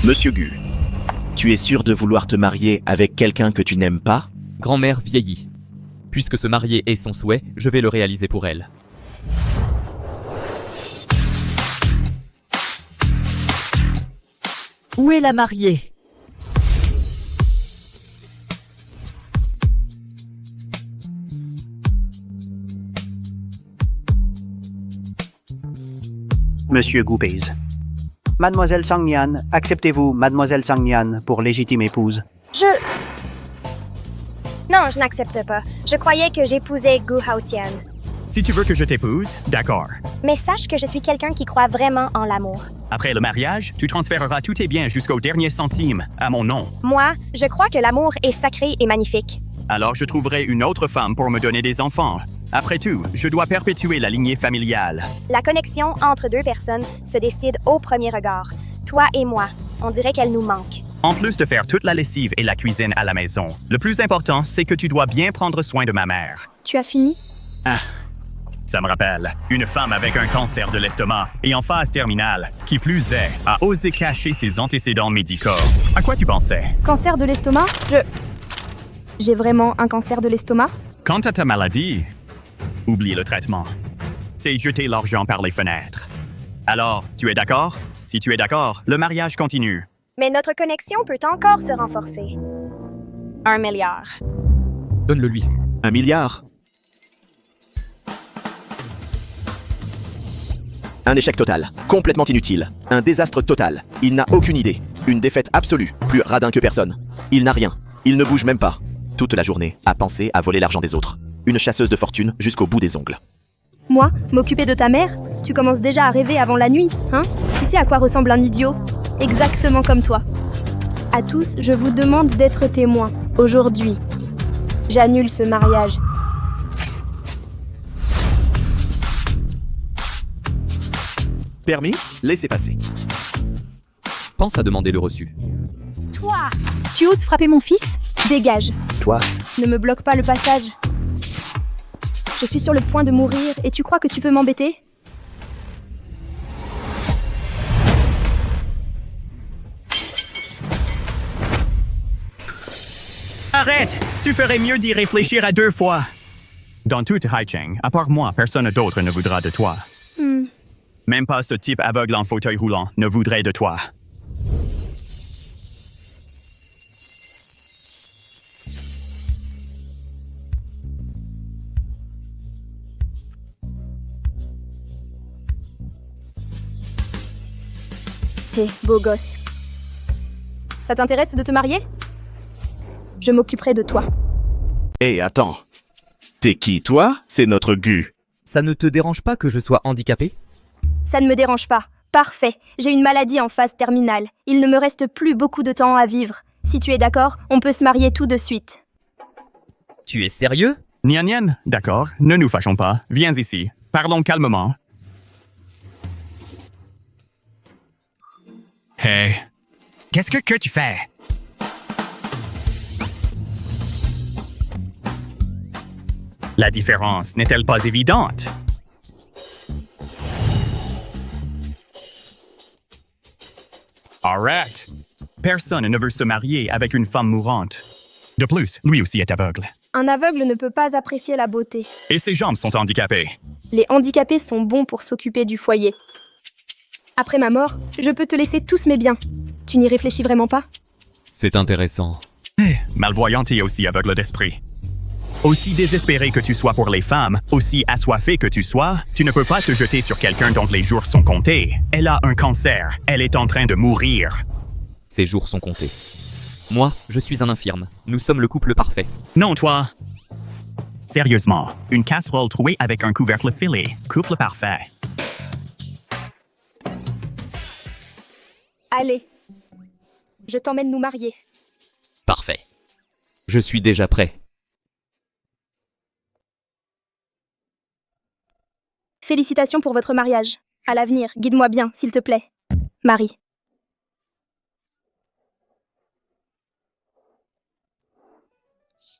Monsieur Gu, tu es sûr de vouloir te marier avec quelqu'un que tu n'aimes pas? Grand-mère vieillie. Puisque se marier est son souhait, je vais le réaliser pour elle. Où est la mariée? Monsieur Goupez. Mademoiselle Sangnian, acceptez-vous Mademoiselle Sangnian pour légitime épouse? Non, je n'accepte pas. Je croyais que j'épousais Gu Haotian. Si tu veux que je t'épouse, d'accord. Mais sache que je suis quelqu'un qui croit vraiment en l'amour. Après le mariage, tu transféreras tous tes biens jusqu'au dernier centime à mon nom. Moi, je crois que l'amour est sacré et magnifique. Alors je trouverai une autre femme pour me donner des enfants. Après tout, je dois perpétuer la lignée familiale. La connexion entre deux personnes se décide au premier regard. Toi et moi, on dirait qu'elle nous manque. En plus de faire toute la lessive et la cuisine à la maison, le plus important, c'est que tu dois bien prendre soin de ma mère. Tu as fini? Ça me rappelle, une femme avec un cancer de l'estomac et en phase terminale, qui plus est, a osé cacher ses antécédents médicaux. À quoi tu pensais? Cancer de l'estomac? J'ai vraiment un cancer de l'estomac? Quant à ta maladie, oublie le traitement. C'est jeter l'argent par les fenêtres. Alors, tu es d'accord? Si tu es d'accord, le mariage continue. Mais notre connexion peut encore se renforcer. 1 milliard. Donne-le lui. 1 milliard? Un échec total, complètement inutile, un désastre total. Il n'a aucune idée, une défaite absolue, plus radin que personne. Il n'a rien, il ne bouge même pas. Toute la journée, à penser à voler l'argent des autres. Une chasseuse de fortune jusqu'au bout des ongles. Moi, m'occuper de ta mère? Tu commences déjà à rêver avant la nuit, hein? Tu sais à quoi ressemble un idiot? Exactement comme toi. À tous, je vous demande d'être témoins. Aujourd'hui, j'annule ce mariage. Permis? Laissez passer. Pense à demander le reçu. Toi! Tu oses frapper mon fils? Dégage. Toi? Ne me bloque pas le passage. Je suis sur le point de mourir et tu crois que tu peux m'embêter? Arrête! Tu ferais mieux d'y réfléchir à 2 fois. Dans toute Haicheng, à part moi, personne d'autre ne voudra de toi. Même pas ce type aveugle en fauteuil roulant ne voudrait de toi. Hé, beau gosse. Ça t'intéresse de te marier? Je m'occuperai de toi. Hé, attends. T'es qui, toi? C'est notre Gu. Ça ne te dérange pas que je sois handicapé? Ça ne me dérange pas. Parfait. J'ai une maladie en phase terminale. Il ne me reste plus beaucoup de temps à vivre. Si tu es d'accord, on peut se marier tout de suite. Tu es sérieux? Nian Nian, d'accord, ne nous fâchons pas. Viens ici. Parlons calmement. Hey, qu'est-ce que tu fais? La différence n'est-elle pas évidente? Arrête! Personne ne veut se marier avec une femme mourante. De plus, lui aussi est aveugle. Un aveugle ne peut pas apprécier la beauté. Et ses jambes sont handicapées. Les handicapés sont bons pour s'occuper du foyer. Après ma mort, je peux te laisser tous mes biens. Tu n'y réfléchis vraiment pas? C'est intéressant. Malvoyante et aussi aveugle d'esprit. Aussi désespéré que tu sois pour les femmes, aussi assoiffé que tu sois, tu ne peux pas te jeter sur quelqu'un dont les jours sont comptés. Elle a un cancer. Elle est en train de mourir. Ses jours sont comptés. Moi, je suis un infirme. Nous sommes le couple parfait. Non, toi. Sérieusement, une casserole trouée avec un couvercle filé. Couple parfait. Allez, je t'emmène nous marier. Parfait. Je suis déjà prêt. Félicitations pour votre mariage. À l'avenir, guide-moi bien, s'il te plaît. Marie.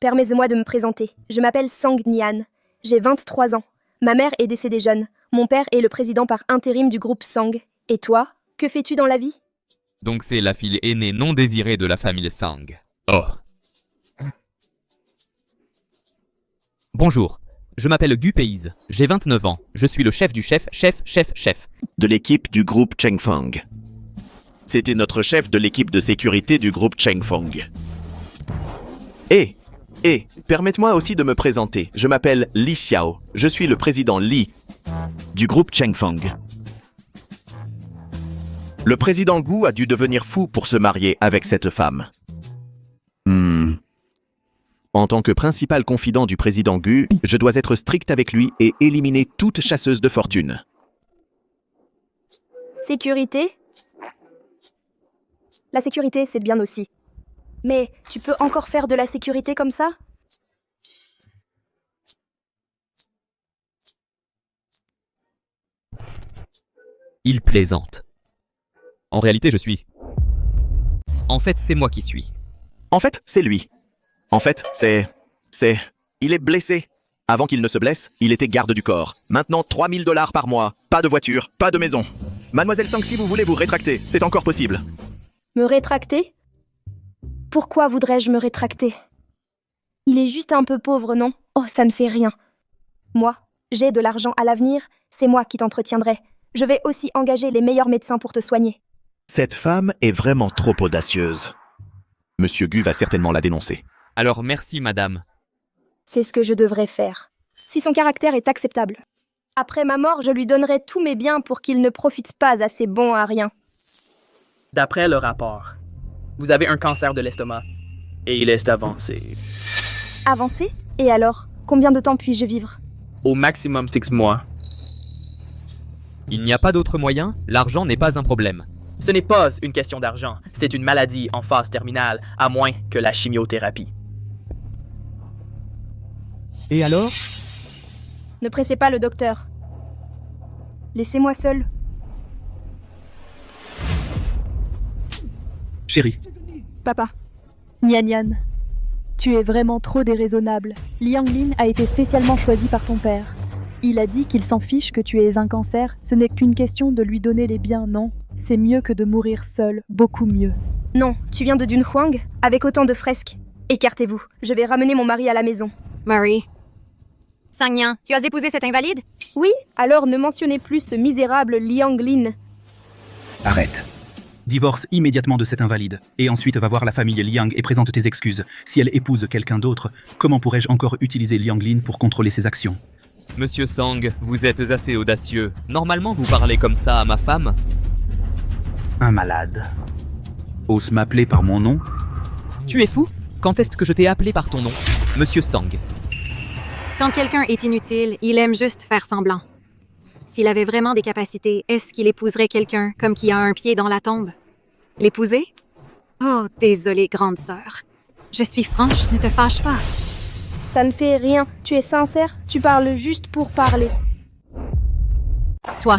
Permettez-moi de me présenter. Je m'appelle Sang Nian. J'ai 23 ans. Ma mère est décédée jeune. Mon père est le président par intérim du groupe Sang. Et toi, que fais-tu dans la vie? Donc c'est la fille aînée non désirée de la famille Sang. Oh. Bonjour, je m'appelle Gu Peize, j'ai 29 ans, je suis le chef du chef. De l'équipe du groupe Chengfeng. C'était notre chef de l'équipe de sécurité du groupe Chengfeng. Permettez-moi aussi de me présenter. Je m'appelle Li Xiao. Je suis le président Li du groupe Chengfeng. Le président Gu a dû devenir fou pour se marier avec cette femme. En tant que principal confident du président Gu, je dois être strict avec lui et éliminer toute chasseuse de fortune. Sécurité? La sécurité, c'est bien aussi. Mais tu peux encore faire de la sécurité comme ça? Il plaisante. En réalité, je suis. En fait, c'est moi qui suis. En fait, c'est lui. En fait, il est blessé. Avant qu'il ne se blesse, il était garde du corps. Maintenant, 3000 $ par mois. Pas de voiture, pas de maison. Mademoiselle Sang, si vous voulez vous rétracter, c'est encore possible. Me rétracter? Pourquoi voudrais-je me rétracter? Il est juste un peu pauvre, non? Oh, ça ne fait rien. Moi, j'ai de l'argent à l'avenir, c'est moi qui t'entretiendrai. Je vais aussi engager les meilleurs médecins pour te soigner. Cette femme est vraiment trop audacieuse. Monsieur Gu va certainement la dénoncer. Alors merci, madame. C'est ce que je devrais faire. Si son caractère est acceptable. Après ma mort, je lui donnerai tous mes biens pour qu'il ne profite pas assez bon à rien. D'après le rapport, vous avez un cancer de l'estomac et il est avancé. Avancé? Et alors? Combien de temps puis-je vivre? Au maximum 6 mois. Il n'y a pas d'autre moyen, l'argent n'est pas un problème. Ce n'est pas une question d'argent, c'est une maladie en phase terminale, à moins que la chimiothérapie. Et alors? Ne pressez pas le docteur. Laissez-moi seul. Chérie, Papa. Nian Nian, tu es vraiment trop déraisonnable. Liang Lin a été spécialement choisi par ton père. Il a dit qu'il s'en fiche que tu aies un cancer. Ce n'est qu'une question de lui donner les biens, non? C'est mieux que de mourir seul, beaucoup mieux. Non, tu viens de Dunhuang, avec autant de fresques. Écartez-vous, je vais ramener mon mari à la maison. Marie. Sang Nian, tu as épousé cet invalide? Oui, alors ne mentionnez plus ce misérable Liang Lin. arrête. Divorce immédiatement de cet invalide, et ensuite va voir la famille Liang et présente tes excuses. Si elle épouse quelqu'un d'autre, comment pourrais-je encore utiliser Liang Lin pour contrôler ses actions? Monsieur Sang, vous êtes assez audacieux. Normalement, vous parlez comme ça à ma femme? Un malade. Ose m'appeler par mon nom? Tu es fou? Quand est-ce que je t'ai appelé par ton nom? Monsieur Sang. Quand quelqu'un est inutile, il aime juste faire semblant. S'il avait vraiment des capacités, est-ce qu'il épouserait quelqu'un comme qui a un pied dans la tombe? L'épouser? Oh, désolée, grande sœur. Je suis franche, ne te fâche pas. Ça ne fait rien, tu es sincère, tu parles juste pour parler. Toi,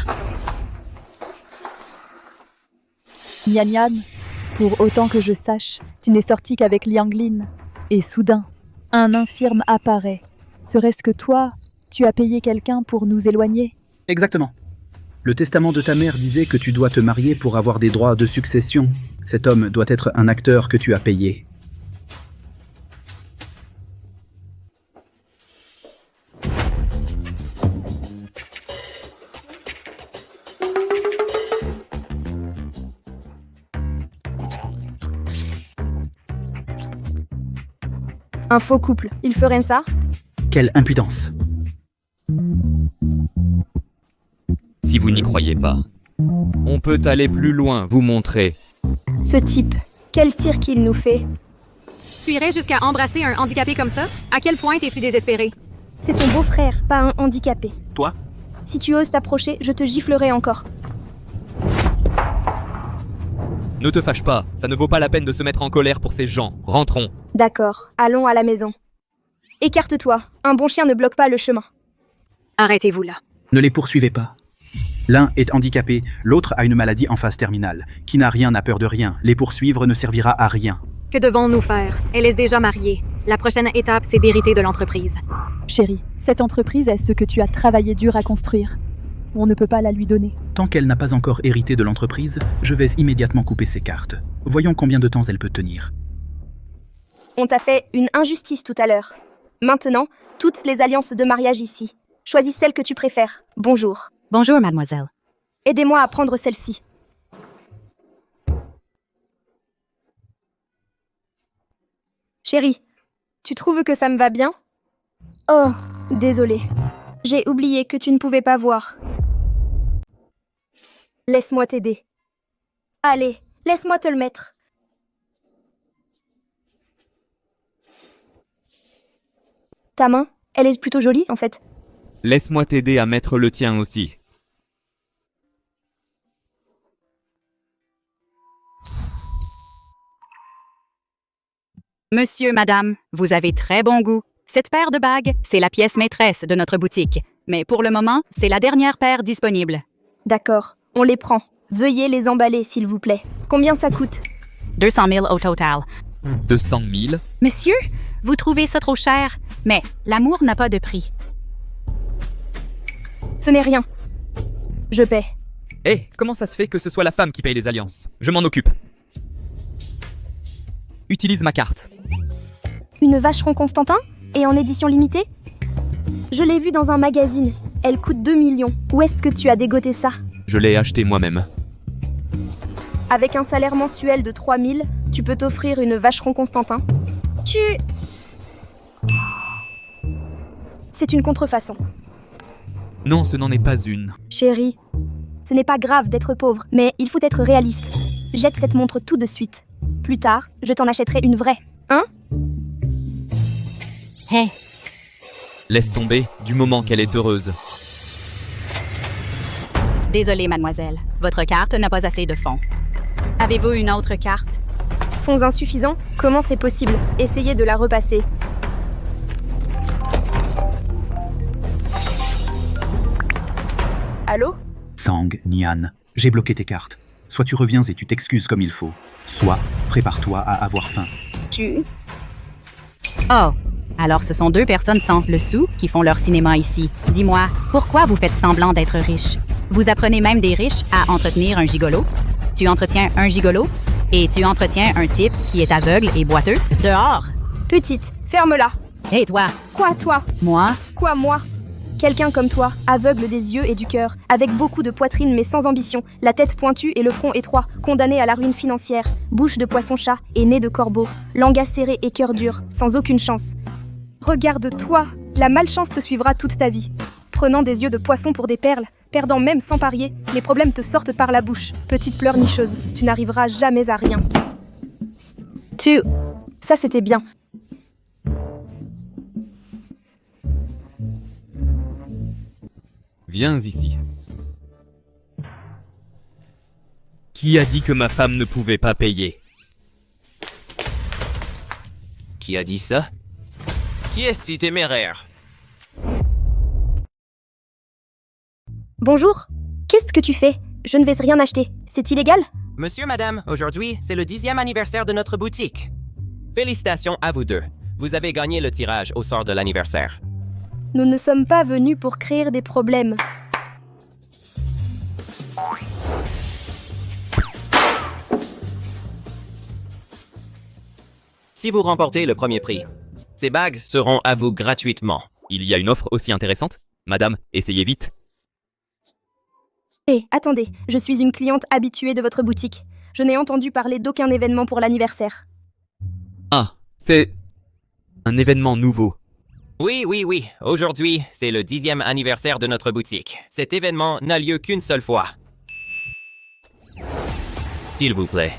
Nian Nian, pour autant que je sache, tu n'es sorti qu'avec Liang Lin. Et soudain, un infirme apparaît. Serait-ce que toi, tu as payé quelqu'un pour nous éloigner? Exactement. Le testament de ta mère disait que tu dois te marier pour avoir des droits de succession. Cet homme doit être un acteur que tu as payé. Un faux couple, il ferait ça? Quelle impudence! Si vous n'y croyez pas, on peut aller plus loin, vous montrer. Ce type, quel cirque il nous fait? tu irais jusqu'à embrasser un handicapé comme ça? À quel point es-tu désespéré? C'est ton beau-frère, pas un handicapé. Toi? Si tu oses t'approcher, je te giflerai encore. Ne te fâche pas, ça ne vaut pas la peine de se mettre en colère pour ces gens. Rentrons. D'accord, allons à la maison. Écarte-toi, un bon chien ne bloque pas le chemin. Arrêtez-vous là. Ne les poursuivez pas. L'un est handicapé, l'autre a une maladie en phase terminale. Qui n'a rien n'a peur de rien. Les poursuivre ne servira à rien. Que devons-nous faire? Elle est déjà mariée. La prochaine étape, c'est d'hériter de l'entreprise. Chérie, cette entreprise est ce que tu as travaillé dur à construire. on ne peut pas la lui donner. Tant qu'elle n'a pas encore hérité de l'entreprise, je vais immédiatement couper ses cartes. Voyons combien de temps elle peut tenir. On t'a fait une injustice tout à l'heure. Maintenant, toutes les alliances de mariage ici. Choisis celle que tu préfères. Bonjour. Bonjour, mademoiselle. Aidez-moi à prendre celle-ci. Chérie, tu trouves que ça me va bien? Oh, désolée. J'ai oublié que tu ne pouvais pas voir. Laisse-moi t'aider. Allez, laisse-moi te le mettre. Ta main, elle est plutôt jolie en fait. Laisse-moi t'aider à mettre le tien aussi. Monsieur, madame, vous avez très bon goût. Cette paire de bagues, c'est la pièce maîtresse de notre boutique. Mais pour le moment, c'est la dernière paire disponible. D'accord, on les prend. Veuillez les emballer, s'il vous plaît. Combien ça coûte? 200 000 au total. 200 000? Monsieur, vous trouvez ça trop cher? Mais l'amour n'a pas de prix. Ce n'est rien. Je paie. Hé, comment ça se fait que ce soit la femme qui paye les alliances? Je m'en occupe. Utilise ma carte. Une vacheron Constantin? Et en édition limitée? Je l'ai vue dans un magazine. Elle coûte 2 millions. Où est-ce que tu as dégoté ça? Je l'ai acheté moi-même. Avec un salaire mensuel de 3 000, tu peux t'offrir une vacheron Constantin. C'est une contrefaçon. Non, ce n'en est pas une. Chérie, ce n'est pas grave d'être pauvre, mais il faut être réaliste. Jette cette montre tout de suite. Plus tard, je t'en achèterai une vraie. Hein? Hé, Laisse tomber, du moment qu'elle est heureuse. désolée, mademoiselle. Votre carte n'a pas assez de fonds. Avez-vous une autre carte? Fonds insuffisants? Comment c'est possible? Essayez de la repasser. Allô? Sang, Nian, j'ai bloqué tes cartes. Soit tu reviens et tu t'excuses comme il faut, soit prépare-toi à avoir faim. Oh, alors ce sont deux personnes sans le sou qui font leur cinéma ici. Dis-moi, pourquoi vous faites semblant d'être riche? Vous apprenez même des riches à entretenir un gigolo? Tu entretiens un gigolo? Et tu entretiens un type qui est aveugle et boiteux? Dehors! Petite, ferme-la. Hé, toi! Quoi, toi? Moi? Quoi, moi? Quelqu'un comme toi, aveugle des yeux et du cœur, avec beaucoup de poitrine mais sans ambition, la tête pointue et le front étroit, condamné à la ruine financière, bouche de poisson-chat et nez de corbeau, langue acérée et cœur dur, sans aucune chance. Regarde-toi, la malchance te suivra toute ta vie. Prenant des yeux de poisson pour des perles, perdant même sans parier, les problèmes te sortent par la bouche. Petite pleurnicheuse, tu n'arriveras jamais à rien. Ça c'était bien. Viens ici. Qui a dit que ma femme ne pouvait pas payer? Qui a dit ça? Qui est si téméraire? Bonjour. Qu'est-ce que tu fais? Je ne vais rien acheter. C'est illégal? Monsieur, madame, aujourd'hui, c'est le 10e anniversaire de notre boutique. Félicitations à vous deux. Vous avez gagné le tirage au sort de l'anniversaire. Nous ne sommes pas venus pour créer des problèmes. Si vous remportez le premier prix, ces bagues seront à vous gratuitement. Il y a une offre aussi intéressante? Madame, essayez vite. Hé, attendez, je suis une cliente habituée de votre boutique. Je n'ai entendu parler d'aucun événement pour l'anniversaire. Ah, c'est un événement nouveau. Oui. Aujourd'hui, c'est le 10e anniversaire de notre boutique. Cet événement n'a lieu qu'une seule fois. S'il vous plaît.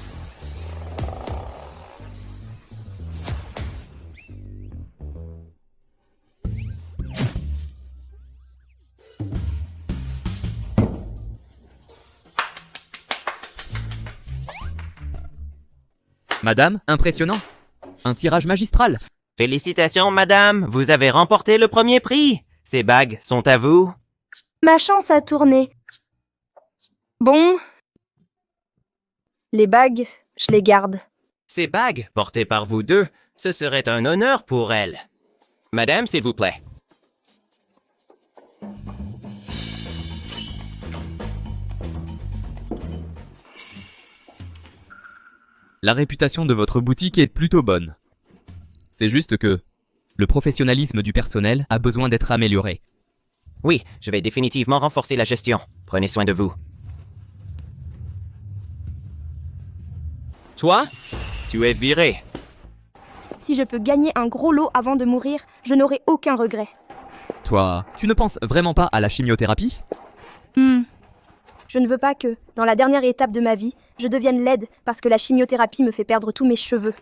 Madame, impressionnant. Un tirage magistral. Félicitations, madame, vous avez remporté le premier prix. Ces bagues sont à vous. Ma chance a tourné. Bon. Les bagues, je les garde. Ces bagues, portées par vous deux, ce serait un honneur pour elles. Madame, s'il vous plaît. La réputation de votre boutique est plutôt bonne. C'est juste que le professionnalisme du personnel a besoin d'être amélioré. Oui, je vais définitivement renforcer la gestion. Prenez soin de vous. Toi, tu es viré. Si je peux gagner un gros lot avant de mourir, je n'aurai aucun regret. Toi, tu ne penses vraiment pas à la chimiothérapie? Je ne veux pas que, dans la dernière étape de ma vie, je devienne laide parce que la chimiothérapie me fait perdre tous mes cheveux.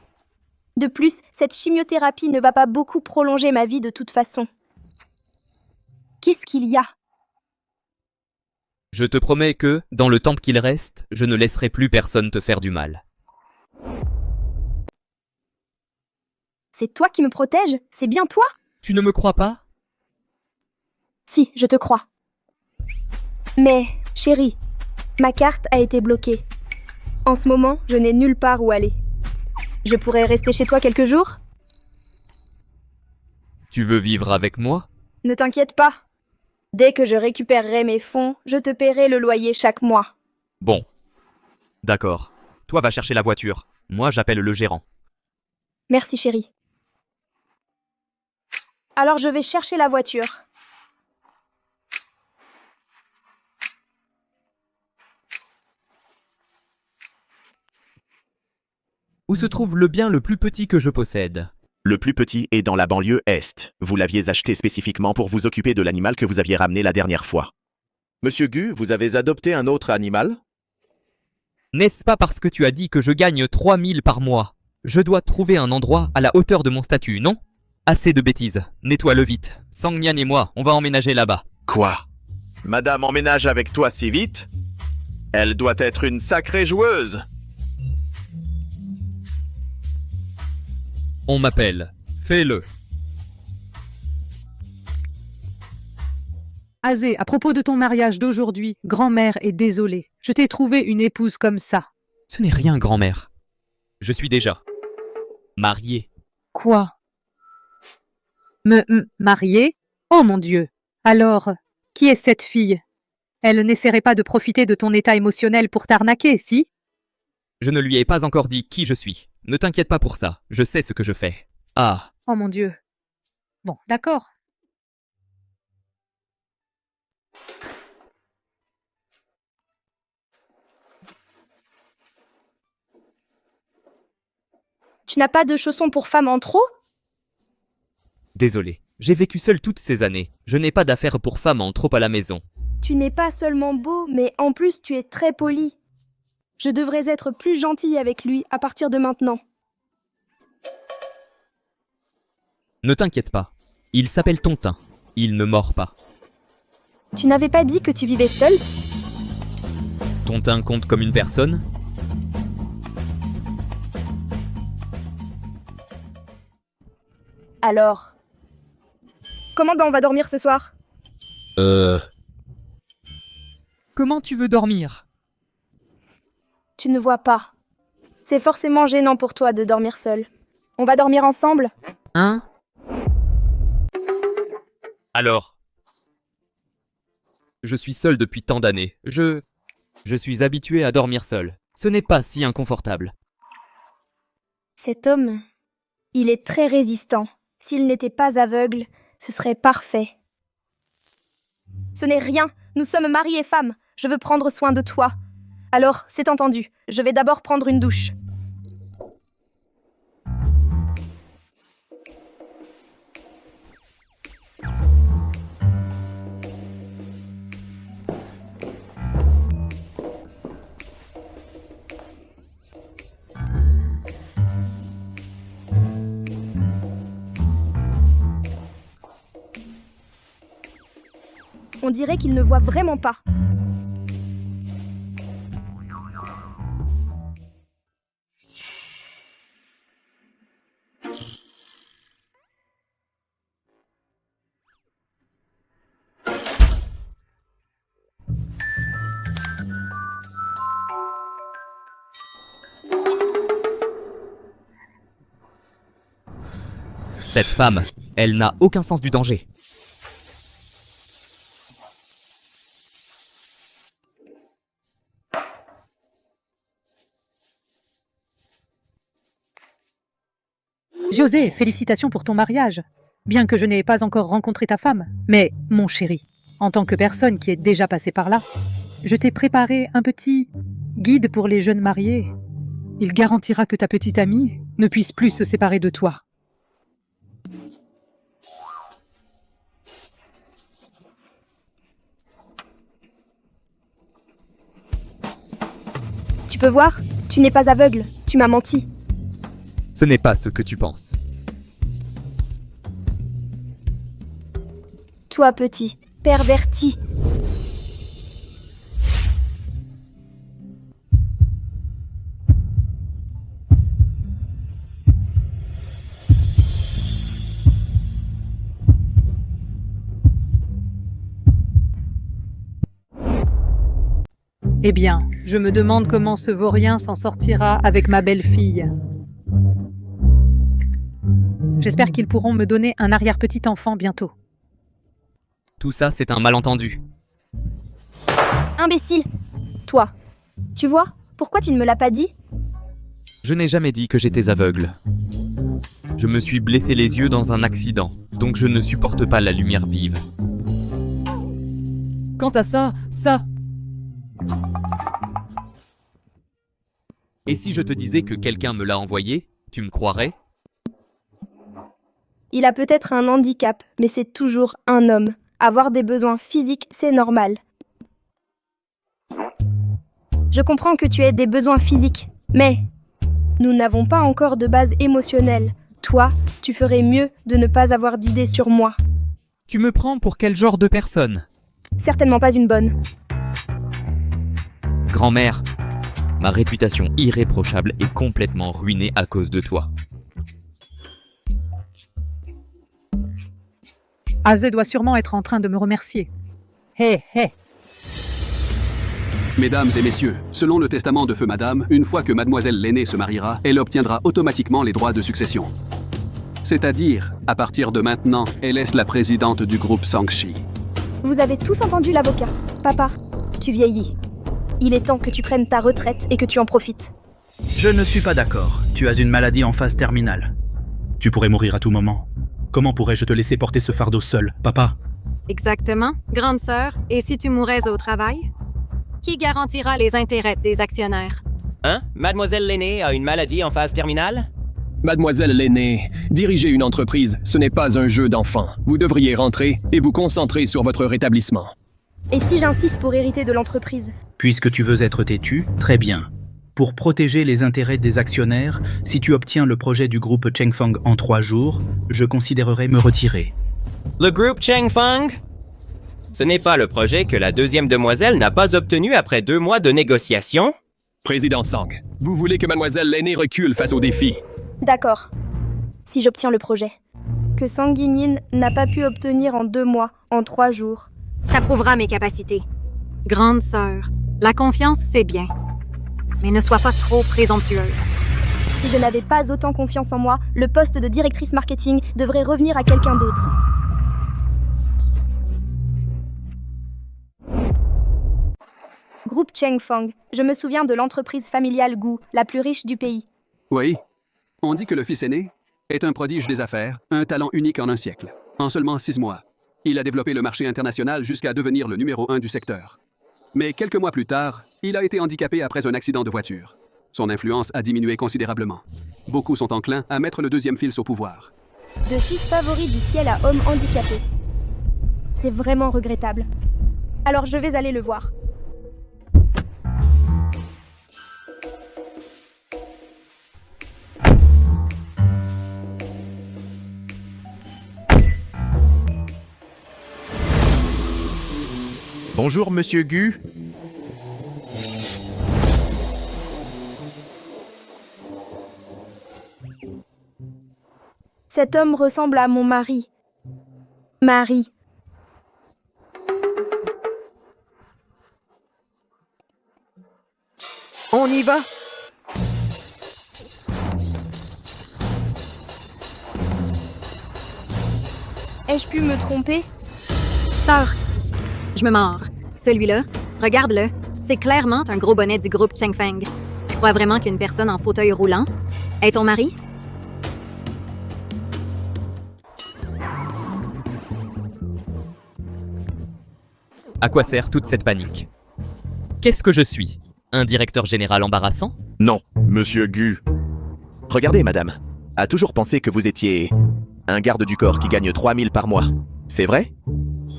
De plus, cette chimiothérapie ne va pas beaucoup prolonger ma vie de toute façon. Qu'est-ce qu'il y a? Je te promets que, dans le temps qu'il reste, je ne laisserai plus personne te faire du mal. C'est toi qui me protèges? C'est bien toi? Tu ne me crois pas? Si, je te crois. Mais, chérie, ma carte a été bloquée. En ce moment, je n'ai nulle part où aller. Je pourrais rester chez toi quelques jours? Tu veux vivre avec moi? Ne t'inquiète pas. Dès que je récupérerai mes fonds, je te paierai le loyer chaque mois. Bon. D'accord. Toi va chercher la voiture. Moi j'appelle le gérant. Merci, chérie. Alors je vais chercher la voiture. Où se trouve le bien le plus petit que je possède? Le plus petit est dans la banlieue est. Vous l'aviez acheté spécifiquement pour vous occuper de l'animal que vous aviez ramené la dernière fois. Monsieur Gu, vous avez adopté un autre animal? N'est-ce pas parce que tu as dit que je gagne 3000 par mois? Je dois trouver un endroit à la hauteur de mon statut, non? Assez de bêtises. Nettoie-le vite. Sang Nyan et moi, on va emménager là-bas. Quoi? Madame emménage avec toi si vite? Elle doit être une sacrée joueuse. On m'appelle. Fais-le. Azé, à propos de ton mariage d'aujourd'hui, grand-mère est désolée. Je t'ai trouvé une épouse comme ça. Ce n'est rien, grand-mère. Je suis déjà marié. Quoi? Mariée? Oh mon Dieu! Alors, qui est cette fille? Elle n'essaierait pas de profiter de ton état émotionnel pour t'arnaquer, si? Je ne lui ai pas encore dit qui je suis. Ne t'inquiète pas pour ça, je sais ce que je fais. Ah. Oh mon Dieu. Bon, d'accord. Tu n'as pas de chaussons pour femme en trop? Désolé, j'ai vécu seul toutes ces années. Je n'ai pas d'affaires pour femme en trop à la maison. Tu n'es pas seulement beau, mais en plus tu es très poli. Je devrais être plus gentille avec lui à partir de maintenant. Ne t'inquiète pas. Il s'appelle Tontin. Il ne mord pas. Tu n'avais pas dit que tu vivais seul? Tontin compte comme une personne? Alors, comment on va dormir ce soir? Comment tu veux dormir? Tu ne vois pas. C'est forcément gênant pour toi de dormir seul. On va dormir ensemble? Hein? Alors? Je suis seul depuis tant d'années. Je suis habitué à dormir seul. Ce n'est pas si inconfortable. Cet homme, il est très résistant. S'il n'était pas aveugle, ce serait parfait. Ce n'est rien. Nous sommes mari et femme. Je veux prendre soin de toi. Alors, c'est entendu. Je vais d'abord prendre une douche. On dirait qu'il ne voit vraiment pas. Cette femme, elle n'a aucun sens du danger. José, félicitations pour ton mariage. Bien que je n'ai pas encore rencontré ta femme, mais, mon chéri, en tant que personne qui est déjà passée par là, je t'ai préparé un petit guide pour les jeunes mariés. Il garantira que ta petite amie ne puisse plus se séparer de toi. Tu peux voir? Tu n'es pas aveugle, tu m'as menti. Ce n'est pas ce que tu penses. Toi, petit, perverti. Eh bien, je me demande comment ce vaurien s'en sortira avec ma belle-fille. J'espère qu'ils pourront me donner un arrière-petit-enfant bientôt. Tout ça, c'est un malentendu. Imbécile. Toi. Tu vois? Pourquoi tu ne me l'as pas dit? Je n'ai jamais dit que j'étais aveugle. Je me suis blessé les yeux dans un accident, donc je ne supporte pas la lumière vive. Quant à ça... Et si je te disais que quelqu'un me l'a envoyé, tu me croirais? Il a peut-être un handicap, mais c'est toujours un homme. Avoir des besoins physiques, c'est normal. Je comprends que tu aies des besoins physiques, mais nous n'avons pas encore de base émotionnelle. Toi, tu ferais mieux de ne pas avoir d'idée sur moi. Tu me prends pour quel genre de personne? Certainement pas une bonne. Grand-mère, ma réputation irréprochable est complètement ruinée à cause de toi. Azé doit sûrement être en train de me remercier. Hé, hé. Mesdames et messieurs, selon le testament de Feu Madame, une fois que Mademoiselle l'aînée se mariera, elle obtiendra automatiquement les droits de succession. C'est-à-dire, à partir de maintenant, elle est la présidente du groupe Sangchi. Vous avez tous entendu l'avocat. Papa, tu vieillis. Il est temps que tu prennes ta retraite et que tu en profites. Je ne suis pas d'accord. Tu as une maladie en phase terminale. Tu pourrais mourir à tout moment. Comment pourrais-je te laisser porter ce fardeau seul, papa? Exactement, grande sœur. Et si tu mourais au travail? Qui garantira les intérêts des actionnaires? Hein? Mademoiselle l'aînée a une maladie en phase terminale? Mademoiselle l'aînée, diriger une entreprise, ce n'est pas un jeu d'enfant. Vous devriez rentrer et vous concentrer sur votre rétablissement. Et si j'insiste pour hériter de l'entreprise? Puisque tu veux être têtu, très bien. Pour protéger les intérêts des actionnaires, si tu obtiens le projet du groupe Chengfeng en 3 jours, je considérerai me retirer. Le groupe Chengfeng? Ce n'est pas le projet que la deuxième demoiselle n'a pas obtenu après 2 mois de négociations? Président Sang, vous voulez que Mademoiselle l'aînée recule face au défi? D'accord. Si j'obtiens le projet. Que Sanguinine n'a pas pu obtenir en 2 mois, en 3 jours. Ça prouvera mes capacités. Grande sœur, la confiance, c'est bien. Mais ne sois pas trop présomptueuse. Si je n'avais pas autant confiance en moi, le poste de directrice marketing devrait revenir à quelqu'un d'autre. Groupe Chengfeng. Je me souviens de l'entreprise familiale Gu, la plus riche du pays. Oui. On dit que le fils aîné est un prodige des affaires, un talent unique en un siècle. En seulement 6 mois, il a développé le marché international jusqu'à devenir le numéro 1 du secteur. Mais quelques mois plus tard, il a été handicapé après un accident de voiture. Son influence a diminué considérablement. Beaucoup sont enclins à mettre le deuxième fils au pouvoir. De fils favoris du ciel à homme handicapé. C'est vraiment regrettable. Alors je vais aller le voir. Bonjour, monsieur Gu. Cet homme ressemble à mon mari. Marie. On y va? Ai-je pu me tromper? Sœur, je me mords. Celui-là, regarde-le. C'est clairement un gros bonnet du groupe Chengfeng. Tu crois vraiment qu'une personne en fauteuil roulant est ton mari? À quoi sert toute cette panique? Qu'est-ce que je suis? Un directeur général embarrassant? Non, monsieur Gu. Regardez, madame. A toujours pensé que vous étiez un garde du corps qui gagne 3000 par mois. C'est vrai?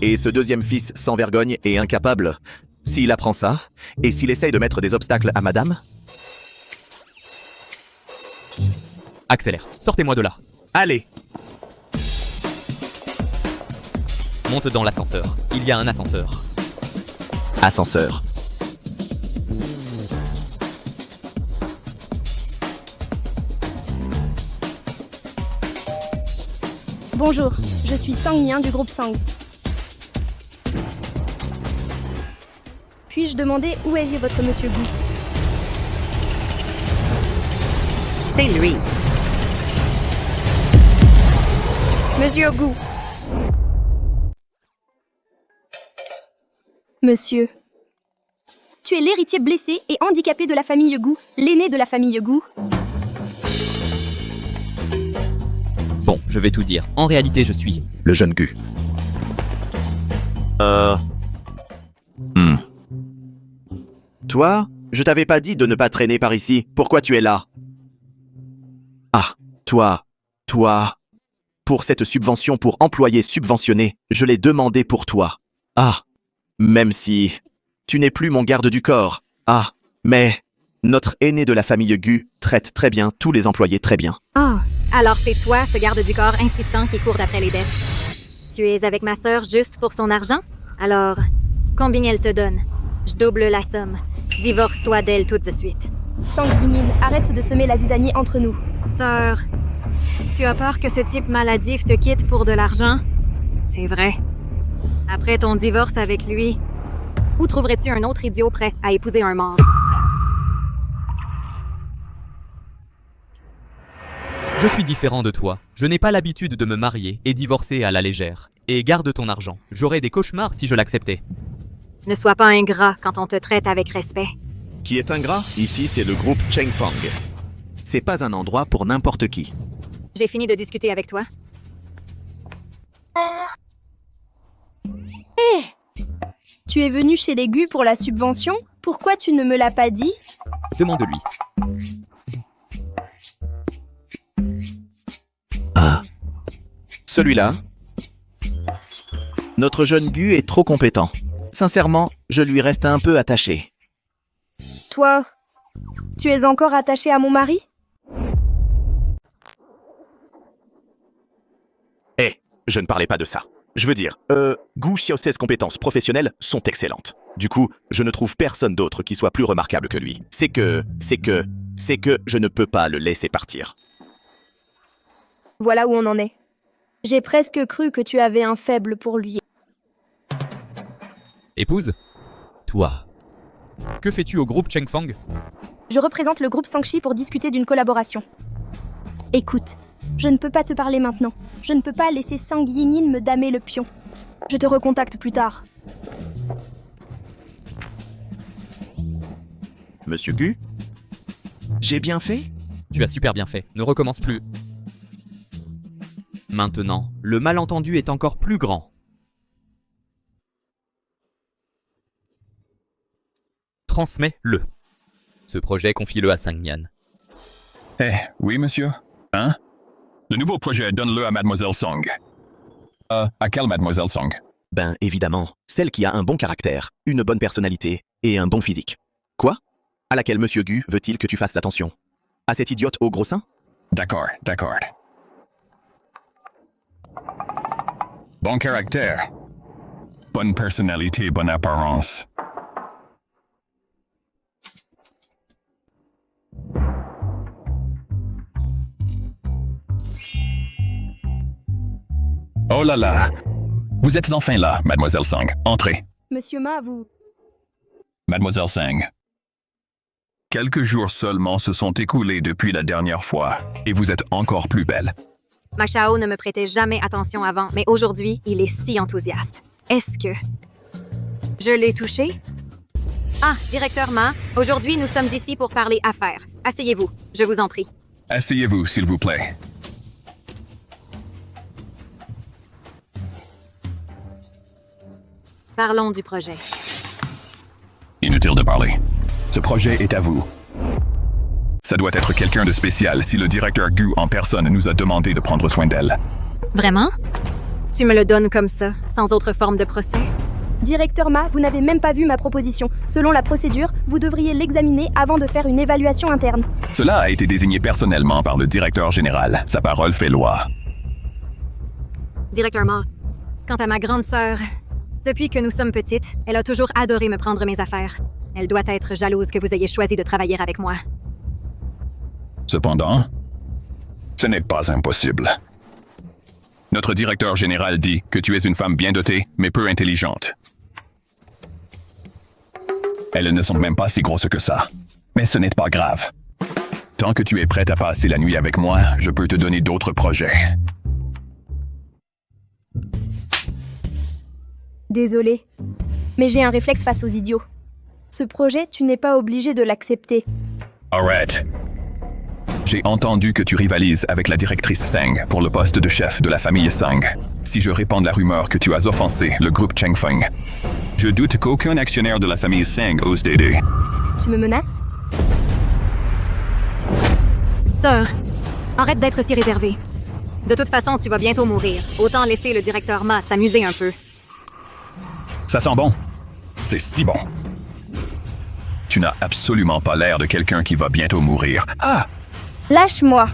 Et ce deuxième fils sans vergogne et incapable, s'il apprend ça, et s'il essaye de mettre des obstacles à madame? Accélère, sortez-moi de là. Allez! Monte dans l'ascenseur. Il y a un ascenseur. Ascenseur. Bonjour, je suis Sang Nian du groupe Sang. Puis-je demander où est votre monsieur Gu? C'est lui. Monsieur Gu. Monsieur. Tu es l'héritier blessé et handicapé de la famille Gu, l'aîné de la famille Gu. Bon, je vais tout dire. En réalité, je suis... Le jeune Gu. Toi, je t'avais pas dit de ne pas traîner par ici. Pourquoi tu es là? Ah, toi. Pour cette subvention pour employés subventionnés, je l'ai demandé pour toi. Ah, même si tu n'es plus mon garde du corps. Ah, mais notre aîné de la famille Gu traite très bien tous les employés très bien. Ah, alors c'est toi, ce garde du corps insistant qui court après les dettes. Tu es avec ma sœur juste pour son argent? Alors, combien elle te donne? Je double la somme. Divorce-toi d'elle tout de suite. Sang Yin, arrête de semer la zizanie entre nous. Sœur, tu as peur que ce type maladif te quitte pour de l'argent? C'est vrai. Après ton divorce avec lui, où trouverais-tu un autre idiot prêt à épouser un mort? Je suis différent de toi. Je n'ai pas l'habitude de me marier et divorcer à la légère. Et garde ton argent. J'aurais des cauchemars si je l'acceptais. Ne sois pas ingrat quand on te traite avec respect. Qui est ingrat? Ici, c'est le groupe Chengfang. C'est pas un endroit pour n'importe qui. J'ai fini de discuter avec toi. Tu es venu chez les Gu pour la subvention? Pourquoi tu ne me l'as pas dit? Demande-lui. Ah. Celui-là. Notre jeune Gu est trop compétent. Sincèrement, je lui reste un peu attaché. Toi, tu es encore attaché à mon mari? Je ne parlais pas de ça. Je veux dire, Gu Xiaose's compétences professionnelles sont excellentes. Du coup, je ne trouve personne d'autre qui soit plus remarquable que lui. C'est que je ne peux pas le laisser partir. Voilà où on en est. J'ai presque cru que tu avais un faible pour lui. Épouse? Toi. Que fais-tu au groupe Chengfang? Je représente le groupe Sangchi pour discuter d'une collaboration. Écoute, je ne peux pas te parler maintenant. Je ne peux pas laisser Sang Yinin me damer le pion. Je te recontacte plus tard. Monsieur Gu? J'ai bien fait? Tu as super bien fait. Ne recommence plus. Maintenant, le malentendu est encore plus grand. Transmets-le. Ce projet, confie-le à Sang Nian. Oui, monsieur. Hein? Le nouveau projet, donne-le à Mademoiselle Song. À quelle Mademoiselle Song? Ben, évidemment, celle qui a un bon caractère, une bonne personnalité et un bon physique. Quoi? À laquelle Monsieur Gu veut-il que tu fasses attention? À cette idiote au gros sein? D'accord. Bon caractère. Bonne personnalité, bonne apparence. Oh là là! Vous êtes enfin là, Mademoiselle Sang. Entrez. Monsieur Ma, vous... Mademoiselle Sang. Quelques jours seulement se sont écoulés depuis la dernière fois, et vous êtes encore plus belle. Ma Chao ne me prêtait jamais attention avant, mais aujourd'hui, il est si enthousiaste. Est-ce que... je l'ai touché? Ah, directeur Ma, aujourd'hui, nous sommes ici pour parler affaires. Asseyez-vous, je vous en prie. Asseyez-vous, s'il vous plaît. Parlons du projet. Inutile de parler. Ce projet est à vous. Ça doit être quelqu'un de spécial si le directeur Gu en personne nous a demandé de prendre soin d'elle. Vraiment? Tu me le donnes comme ça, sans autre forme de procès? Directeur Ma, vous n'avez même pas vu ma proposition. Selon la procédure, vous devriez l'examiner avant de faire une évaluation interne. Cela a été désigné personnellement par le directeur général. Sa parole fait loi. Directeur Ma, quant à ma grande sœur, depuis que nous sommes petites, elle a toujours adoré me prendre mes affaires. Elle doit être jalouse que vous ayez choisi de travailler avec moi. Cependant, ce n'est pas impossible. Notre directeur général dit que tu es une femme bien dotée, mais peu intelligente. Elles ne sont même pas si grosses que ça. Mais ce n'est pas grave. Tant que tu es prête à passer la nuit avec moi, je peux te donner d'autres projets. Désolée, mais j'ai un réflexe face aux idiots. Ce projet, tu n'es pas obligé de l'accepter. Arrête. J'ai entendu que tu rivalises avec la directrice Seng pour le poste de chef de la famille Seng. Si je répands la rumeur que tu as offensé le groupe Chengfeng, je doute qu'aucun actionnaire de la famille Seng ose t'aider. Tu me menaces? Sœur, arrête d'être si réservée. De toute façon, tu vas bientôt mourir. Autant laisser le directeur Ma s'amuser un peu. Ça sent bon. C'est si bon. Tu n'as absolument pas l'air de quelqu'un qui va bientôt mourir. Ah! Lâche-moi.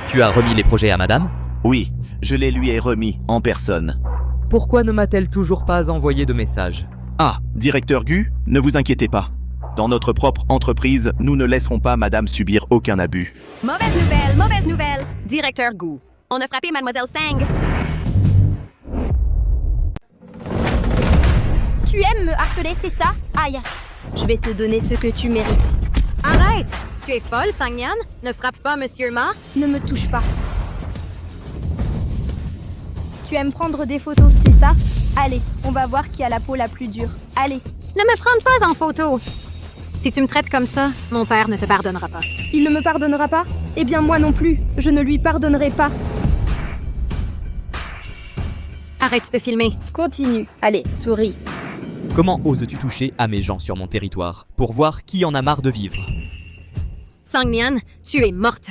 Tu as remis les projets à madame? Oui, je les lui ai remis en personne. Pourquoi ne m'a-t-elle toujours pas envoyé de message? Ah, directeur Gu, ne vous inquiétez pas. Dans notre propre entreprise, nous ne laisserons pas madame subir aucun abus. Mauvaise nouvelle, mauvaise nouvelle! Directeur Gu, on a frappé Mademoiselle Seng. Tu aimes me harceler, c'est ça? Aïe. Je vais te donner ce que tu mérites. Arrête! Tu es folle, Sang-Nyan? Ne frappe pas Monsieur Ma. Ne me touche pas. Tu aimes prendre des photos, c'est ça? Allez, on va voir qui a la peau la plus dure. Allez. Ne me prends pas en photo! Si tu me traites comme ça, mon père ne te pardonnera pas. Il ne me pardonnera pas? Eh bien moi non plus, je ne lui pardonnerai pas. Arrête de filmer. Continue. Allez, souris. Comment oses-tu toucher à mes gens sur mon territoire pour voir qui en a marre de vivre? Sang-Nyan, tu es morte.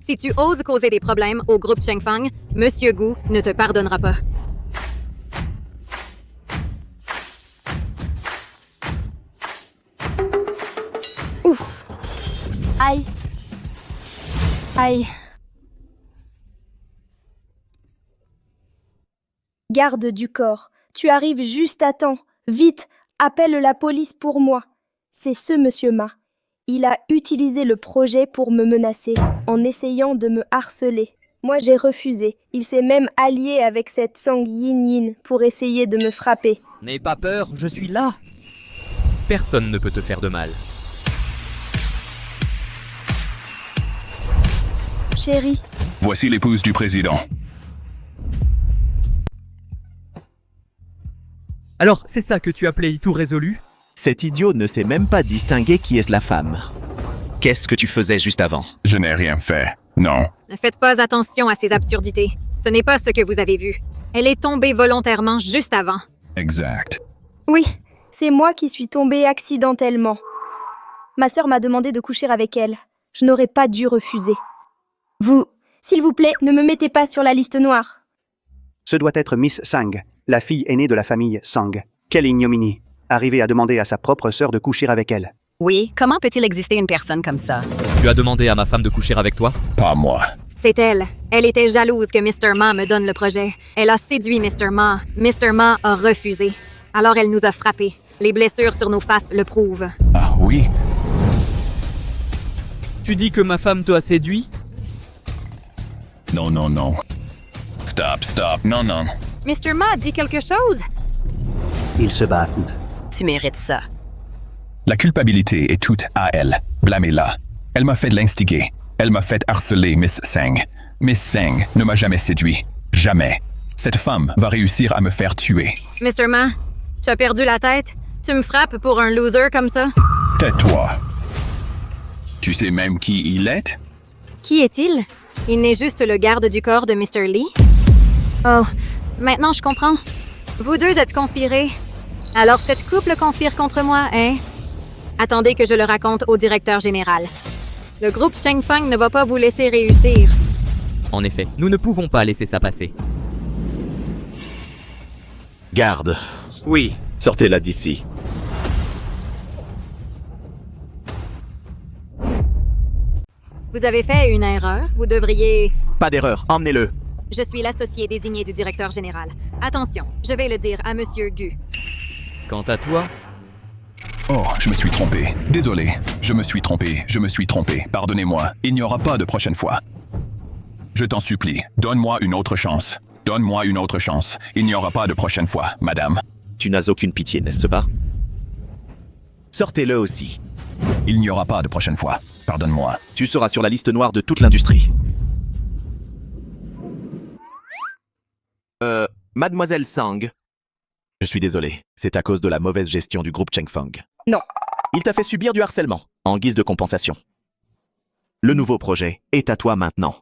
Si tu oses causer des problèmes au groupe Chengfeng, Monsieur Gu ne te pardonnera pas. Ouf. Aïe. Aïe. Garde du corps, tu arrives juste à temps. Vite, appelle la police pour moi. C'est ce monsieur Ma. Il a utilisé le projet pour me menacer, en essayant de me harceler. Moi, j'ai refusé. Il s'est même allié avec cette Sang Yin pour essayer de me frapper. N'aie pas peur, je suis là. Personne ne peut te faire de mal. Chérie. Voici l'épouse du président. Alors, c'est ça que tu appelais tout résolu? Cet idiot ne sait même pas distinguer qui est la femme. Qu'est-ce que tu faisais juste avant? Je n'ai rien fait. Non. Ne faites pas attention à ces absurdités. Ce n'est pas ce que vous avez vu. Elle est tombée volontairement juste avant. Exact. Oui, c'est moi qui suis tombée accidentellement. Ma sœur m'a demandé de coucher avec elle. Je n'aurais pas dû refuser. Vous, s'il vous plaît, ne me mettez pas sur la liste noire. Ce doit être Miss Sang, la fille aînée de la famille Sang. Quelle ignominie. Arriver à demander à sa propre sœur de coucher avec elle. Oui, comment peut-il exister une personne comme ça? Tu as demandé à ma femme de coucher avec toi? Pas moi. C'est elle. Elle était jalouse que Mr. Ma me donne le projet. Elle a séduit Mr. Ma. Mr. Ma a refusé. Alors elle nous a frappés. Les blessures sur nos faces le prouvent. Ah oui? Tu dis que ma femme t'a séduit? Non, non, non. Stop, non, non. Mr. Ma dit quelque chose? Ils se battent. Tu mérites ça. La culpabilité est toute à elle. Blâmez-la. Elle m'a fait l'instiguer. Elle m'a fait harceler Miss Seng. Miss Seng ne m'a jamais séduit. Jamais. Cette femme va réussir à me faire tuer. Mr. Ma, tu as perdu la tête? Tu me frappes pour un loser comme ça? Tais-toi. Tu sais même qui il est? Qui est-il? Il n'est juste le garde du corps de Mr. Lee? Oh, maintenant je comprends. Vous deux êtes conspirés. Alors cette couple conspire contre moi, hein? Attendez que je le raconte au directeur général. Le groupe Cheng Feng ne va pas vous laisser réussir. En effet, nous ne pouvons pas laisser ça passer. Garde, Oui. sortez-la d'ici. Vous avez fait une erreur. Vous devriez... Pas d'erreur, emmenez-le. Je suis l'associé désigné du directeur général. Attention, je vais le dire à Monsieur Gu. Quant à toi, Oh, je me suis trompé. Désolé. Je me suis trompé. Pardonnez-moi. Il n'y aura pas de prochaine fois. Je t'en supplie, donne-moi une autre chance. Il n'y aura pas de prochaine fois, madame. Tu n'as aucune pitié, n'est-ce pas? Sortez-le aussi. Il n'y aura pas de prochaine fois. Pardonne-moi. Tu seras sur la liste noire de toute l'industrie. Mademoiselle Sang. Je suis désolé, c'est à cause de la mauvaise gestion du groupe Cheng Feng. Non. Il t'a fait subir du harcèlement, en guise de compensation. Le nouveau projet est à toi maintenant.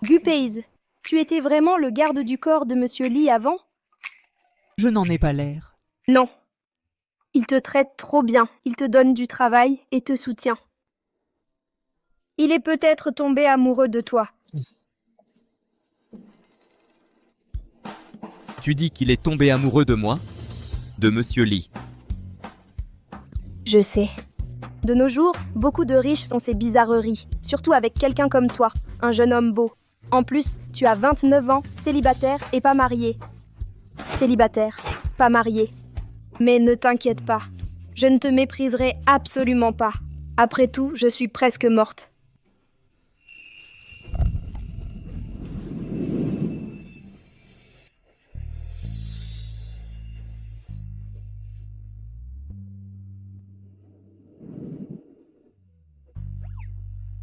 Gu-Peize, tu étais vraiment le garde du corps de Monsieur Lee avant? je n'en ai pas l'air. Non. Il te traite trop bien, il te donne du travail et te soutient. Il est peut-être tombé amoureux de toi. Tu dis qu'il est tombé amoureux de moi? De Monsieur Lee. Je sais. De nos jours, beaucoup de riches sont ces bizarreries, surtout avec quelqu'un comme toi, un jeune homme beau. En plus, tu as 29 ans, célibataire et pas marié. Célibataire, pas marié. Mais ne t'inquiète pas, je ne te mépriserai absolument pas. Après tout, je suis presque morte.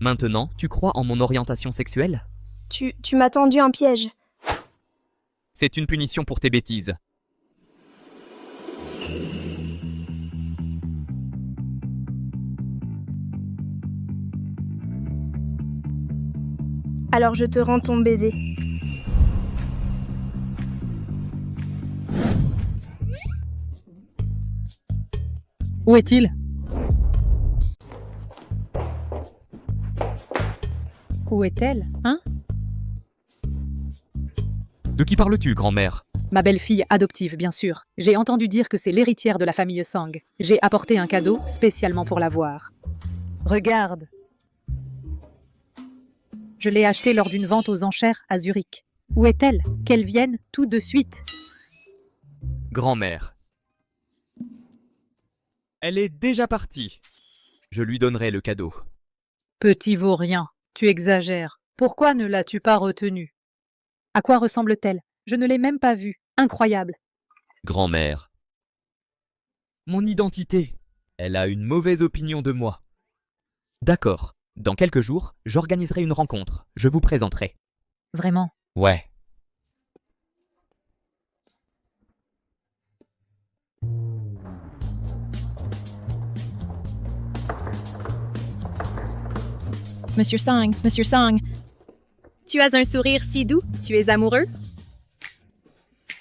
Maintenant, tu crois en mon orientation sexuelle? Tu m'as tendu un piège. C'est une punition pour tes bêtises. Alors je te rends ton baiser. Où est-il? Où est-elle, hein? De qui parles-tu, grand-mère? Ma belle-fille adoptive, bien sûr. J'ai entendu dire que c'est l'héritière de la famille Sang. J'ai apporté un cadeau spécialement pour la voir. Regarde. Je l'ai acheté lors d'une vente aux enchères à Zurich. Où est-elle? Qu'elle vienne tout de suite. Grand-mère. Elle est déjà partie. Je lui donnerai le cadeau. Petit vaurien, tu exagères. Pourquoi ne l'as-tu pas retenue? À quoi ressemble-t-elle? Je ne l'ai même pas vue. Incroyable. Grand-mère. Mon identité. Elle a une mauvaise opinion de moi. D'accord. Dans quelques jours, j'organiserai une rencontre. Je vous présenterai. Vraiment? Ouais. Monsieur Sang, tu as un sourire si doux, tu es amoureux?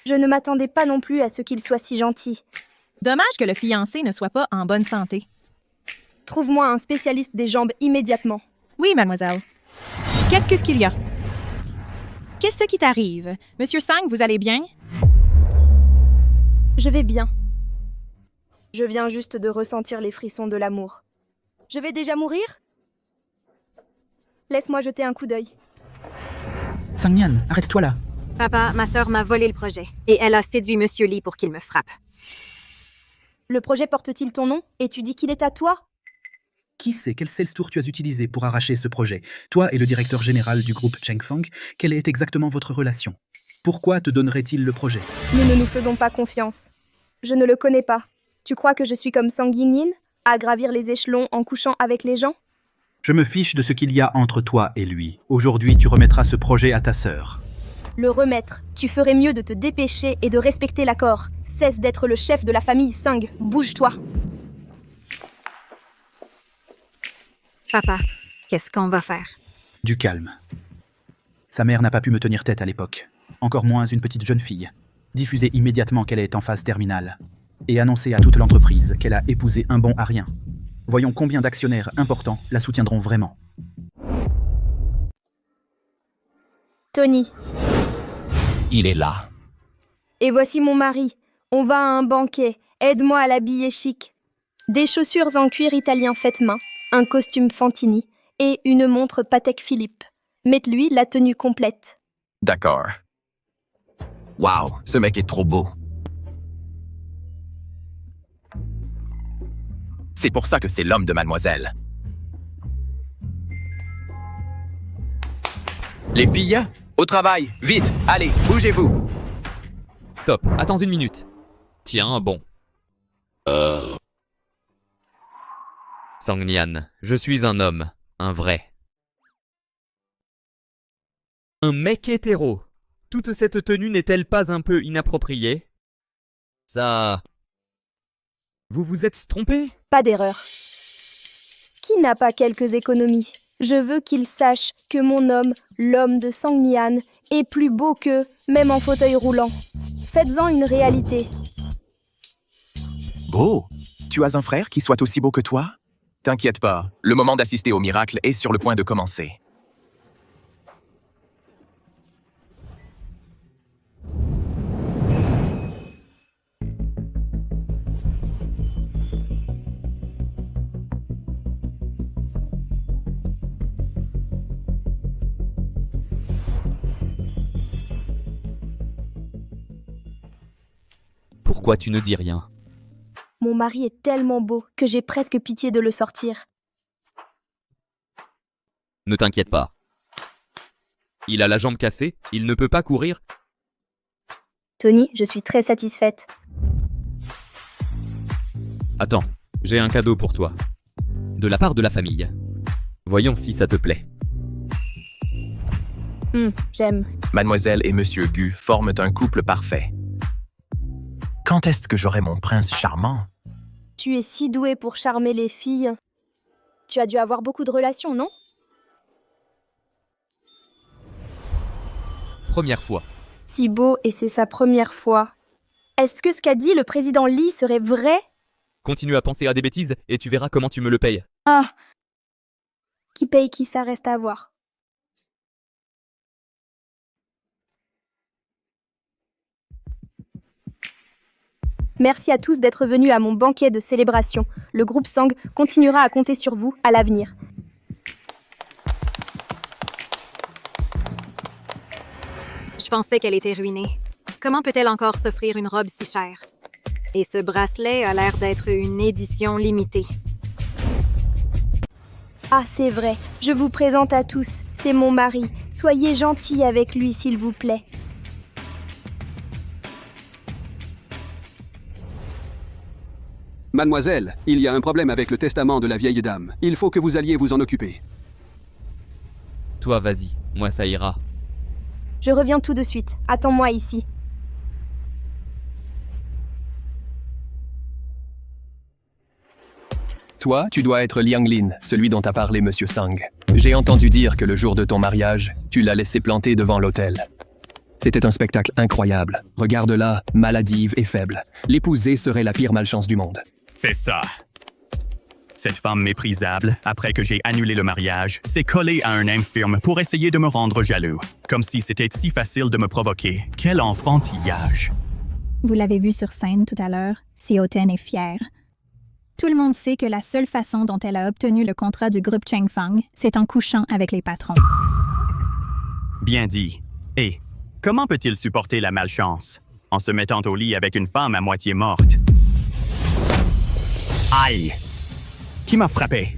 Je ne m'attendais pas non plus à ce qu'il soit si gentil. Dommage que le fiancé ne soit pas en bonne santé. Trouve-moi un spécialiste des jambes immédiatement. Oui, mademoiselle. Qu'est-ce qu'il y a? Qu'est-ce qui t'arrive? Monsieur Sang, vous allez bien? Je vais bien. Je viens juste de ressentir les frissons de l'amour. Je vais déjà mourir? Laisse-moi jeter un coup d'œil. Sang-Nian, arrête-toi là. Papa, ma sœur m'a volé le projet et elle a séduit Monsieur Lee pour qu'il me frappe. Le projet porte-t-il ton nom et tu dis qu'il est à toi? Qui sait quel sales tour tu as utilisé pour arracher ce projet? Toi et le directeur général du groupe Cheng Feng, quelle est exactement votre relation? Pourquoi te donnerait-il le projet? Nous ne nous faisons pas confiance. Je ne le connais pas. Tu crois que je suis comme Sang Yin, à gravir les échelons en couchant avec les gens? Je me fiche de ce qu'il y a entre toi et lui. Aujourd'hui, tu remettras ce projet à ta sœur. Le remettre. Tu ferais mieux de te dépêcher et de respecter l'accord. Cesse d'être le chef de la famille Sang. Bouge-toi. Papa, qu'est-ce qu'on va faire? Du calme. Sa mère n'a pas pu me tenir tête à l'époque. Encore moins une petite jeune fille. Diffusez immédiatement qu'elle est en phase terminale. Et annoncez à toute l'entreprise qu'elle a épousé un bon à rien. Voyons combien d'actionnaires importants la soutiendront vraiment. Tony. Il est là. Et voici mon mari. On va à un banquet. Aide-moi à l'habiller chic. Des chaussures en cuir italien faites main, un costume Fantini et une montre Patek Philippe. Mette-lui la tenue complète. D'accord. Wow, ce mec est trop beau. C'est pour ça que c'est l'homme de mademoiselle. Les filles, au travail, vite, allez, bougez-vous. Stop, attends une minute. Tiens, bon. Sang Nian, je suis un homme, un vrai. Un mec hétéro. Toute cette tenue n'est-elle pas un peu inappropriée? Ça... Vous vous êtes trompé? Pas d'erreur. Qui n'a pas quelques économies? Je veux qu'il sache que mon homme, l'homme de Sang Nian, est plus beau qu'eux, même en fauteuil roulant. Faites-en une réalité. Beau? Tu as un frère qui soit aussi beau que toi? T'inquiète pas, le moment d'assister au miracle est sur le point de commencer. Pourquoi tu ne dis rien? Mon mari est tellement beau que j'ai presque pitié de le sortir. Ne t'inquiète pas. Il a la jambe cassée, il ne peut pas courir. Tony, je suis très satisfaite. Attends, j'ai un cadeau pour toi. De la part de la famille. Voyons si ça te plaît. J'aime. Mademoiselle et Monsieur Gu forment un couple parfait. Quand est-ce que j'aurai mon prince charmant? Tu es si doué pour charmer les filles. Tu as dû avoir beaucoup de relations, non? Première fois. Si beau et c'est sa première fois. Est-ce que ce qu'a dit le président Lee serait vrai? Continue à penser à des bêtises et tu verras comment tu me le payes. Ah. Qui paye qui, ça reste à voir. Merci à tous d'être venus à mon banquet de célébration. Le groupe Sang continuera à compter sur vous à l'avenir. Je pensais qu'elle était ruinée. Comment peut-elle encore s'offrir une robe si chère? Et ce bracelet a l'air d'être une édition limitée. Ah, c'est vrai. Je vous présente à tous. C'est mon mari. Soyez gentils avec lui, s'il vous plaît. Mademoiselle, il y a un problème avec le testament de la vieille dame. Il faut que vous alliez vous en occuper. Toi, vas-y. Moi, ça ira. Je reviens tout de suite. Attends-moi ici. Toi, tu dois être Liang Lin, celui dont a parlé Monsieur Sang. J'ai entendu dire que le jour de ton mariage, tu l'as laissé planter devant l'autel. C'était un spectacle incroyable. Regarde-la, maladive et faible. L'épouser serait la pire malchance du monde. C'est ça. Cette femme méprisable, après que j'ai annulé le mariage, s'est collée à un infirme pour essayer de me rendre jaloux. Comme si c'était si facile de me provoquer. Quel enfantillage. Vous l'avez vu sur scène tout à l'heure, si hautaine est fière. Tout le monde sait que la seule façon dont elle a obtenu le contrat du groupe Chengfeng, c'est en couchant avec les patrons. Bien dit. Et comment peut-il supporter la malchance en se mettant au lit avec une femme à moitié morte? Aïe! Qui m'a frappé?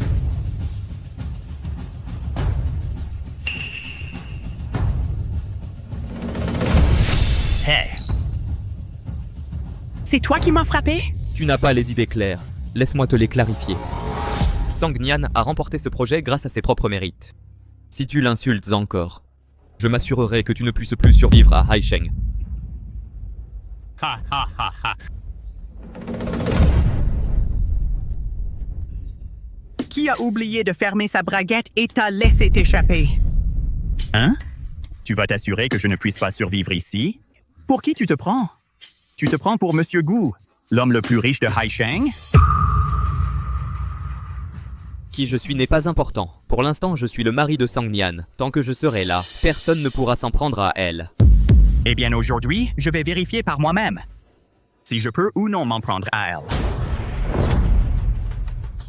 C'est toi qui m'as frappé? Tu n'as pas les idées claires. Laisse-moi te les clarifier. Sang Nyan a remporté ce projet grâce à ses propres mérites. Si tu l'insultes encore, je m'assurerai que tu ne puisses plus survivre à Haisheng. Ha ha ha ha. Qui a oublié de fermer sa braguette et t'a laissé t'échapper? Hein? Tu vas t'assurer que je ne puisse pas survivre ici? Pour qui tu te prends? Tu te prends pour Monsieur Gu, l'homme le plus riche de Haisheng? Qui je suis n'est pas important. Pour l'instant, je suis le mari de Sang Nyan. Tant que je serai là, personne ne pourra s'en prendre à elle. Eh bien aujourd'hui, je vais vérifier par moi-même si je peux ou non m'en prendre à elle.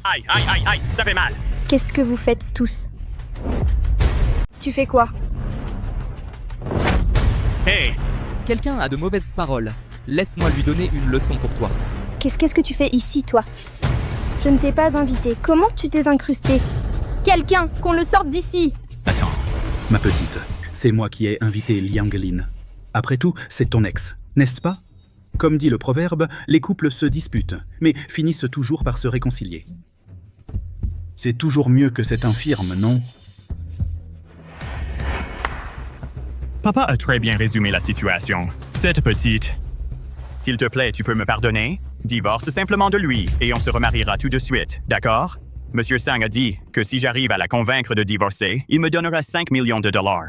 Aïe, aïe, aïe, aïe, ça fait mal. Qu'est-ce que vous faites tous? Tu fais quoi? Hey! Quelqu'un a de mauvaises paroles. Laisse-moi lui donner une leçon pour toi. Qu'est-ce que tu fais ici, toi? Je ne t'ai pas invité. Comment tu t'es incrusté? Quelqu'un, qu'on le sorte d'ici! Attends, ma petite, c'est moi qui ai invité Liang Lin. Après tout, c'est ton ex, n'est-ce pas? Comme dit le proverbe, les couples se disputent, mais finissent toujours par se réconcilier. C'est toujours mieux que cet infirme, non? Papa a très bien résumé la situation. Cette petite. S'il te plaît, tu peux me pardonner? Divorce simplement de lui et on se remariera tout de suite, d'accord? Monsieur Sang a dit que si j'arrive à la convaincre de divorcer, il me donnera 5 millions de dollars.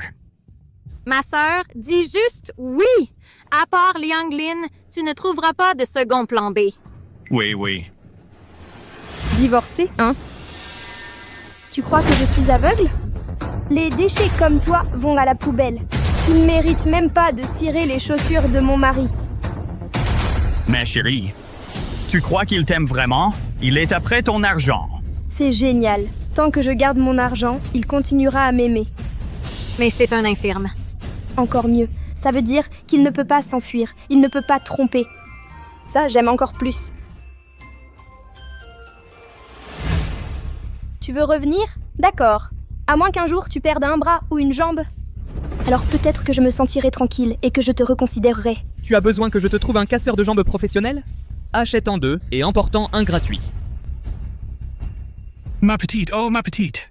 Ma sœur, dis juste oui. À part Liang Lin, tu ne trouveras pas de second plan B. Oui, oui. Divorcé, hein? Tu crois que je suis aveugle? Les déchets comme toi vont à la poubelle. Tu ne mérites même pas de cirer les chaussures de mon mari. Ma chérie, tu crois qu'il t'aime vraiment? Il est après ton argent. C'est génial. Tant que je garde mon argent, il continuera à m'aimer. Mais c'est un infirme. Encore mieux. Ça veut dire qu'il ne peut pas s'enfuir. Il ne peut pas tromper. Ça, j'aime encore plus. Tu veux revenir? D'accord. À moins qu'un jour tu perdes un bras ou une jambe. Alors peut-être que je me sentirai tranquille et que je te reconsidérerai. Tu as besoin que je te trouve un casseur de jambes professionnel? Achète-en 2 et emportant un gratuit. Ma petite, oh ma petite.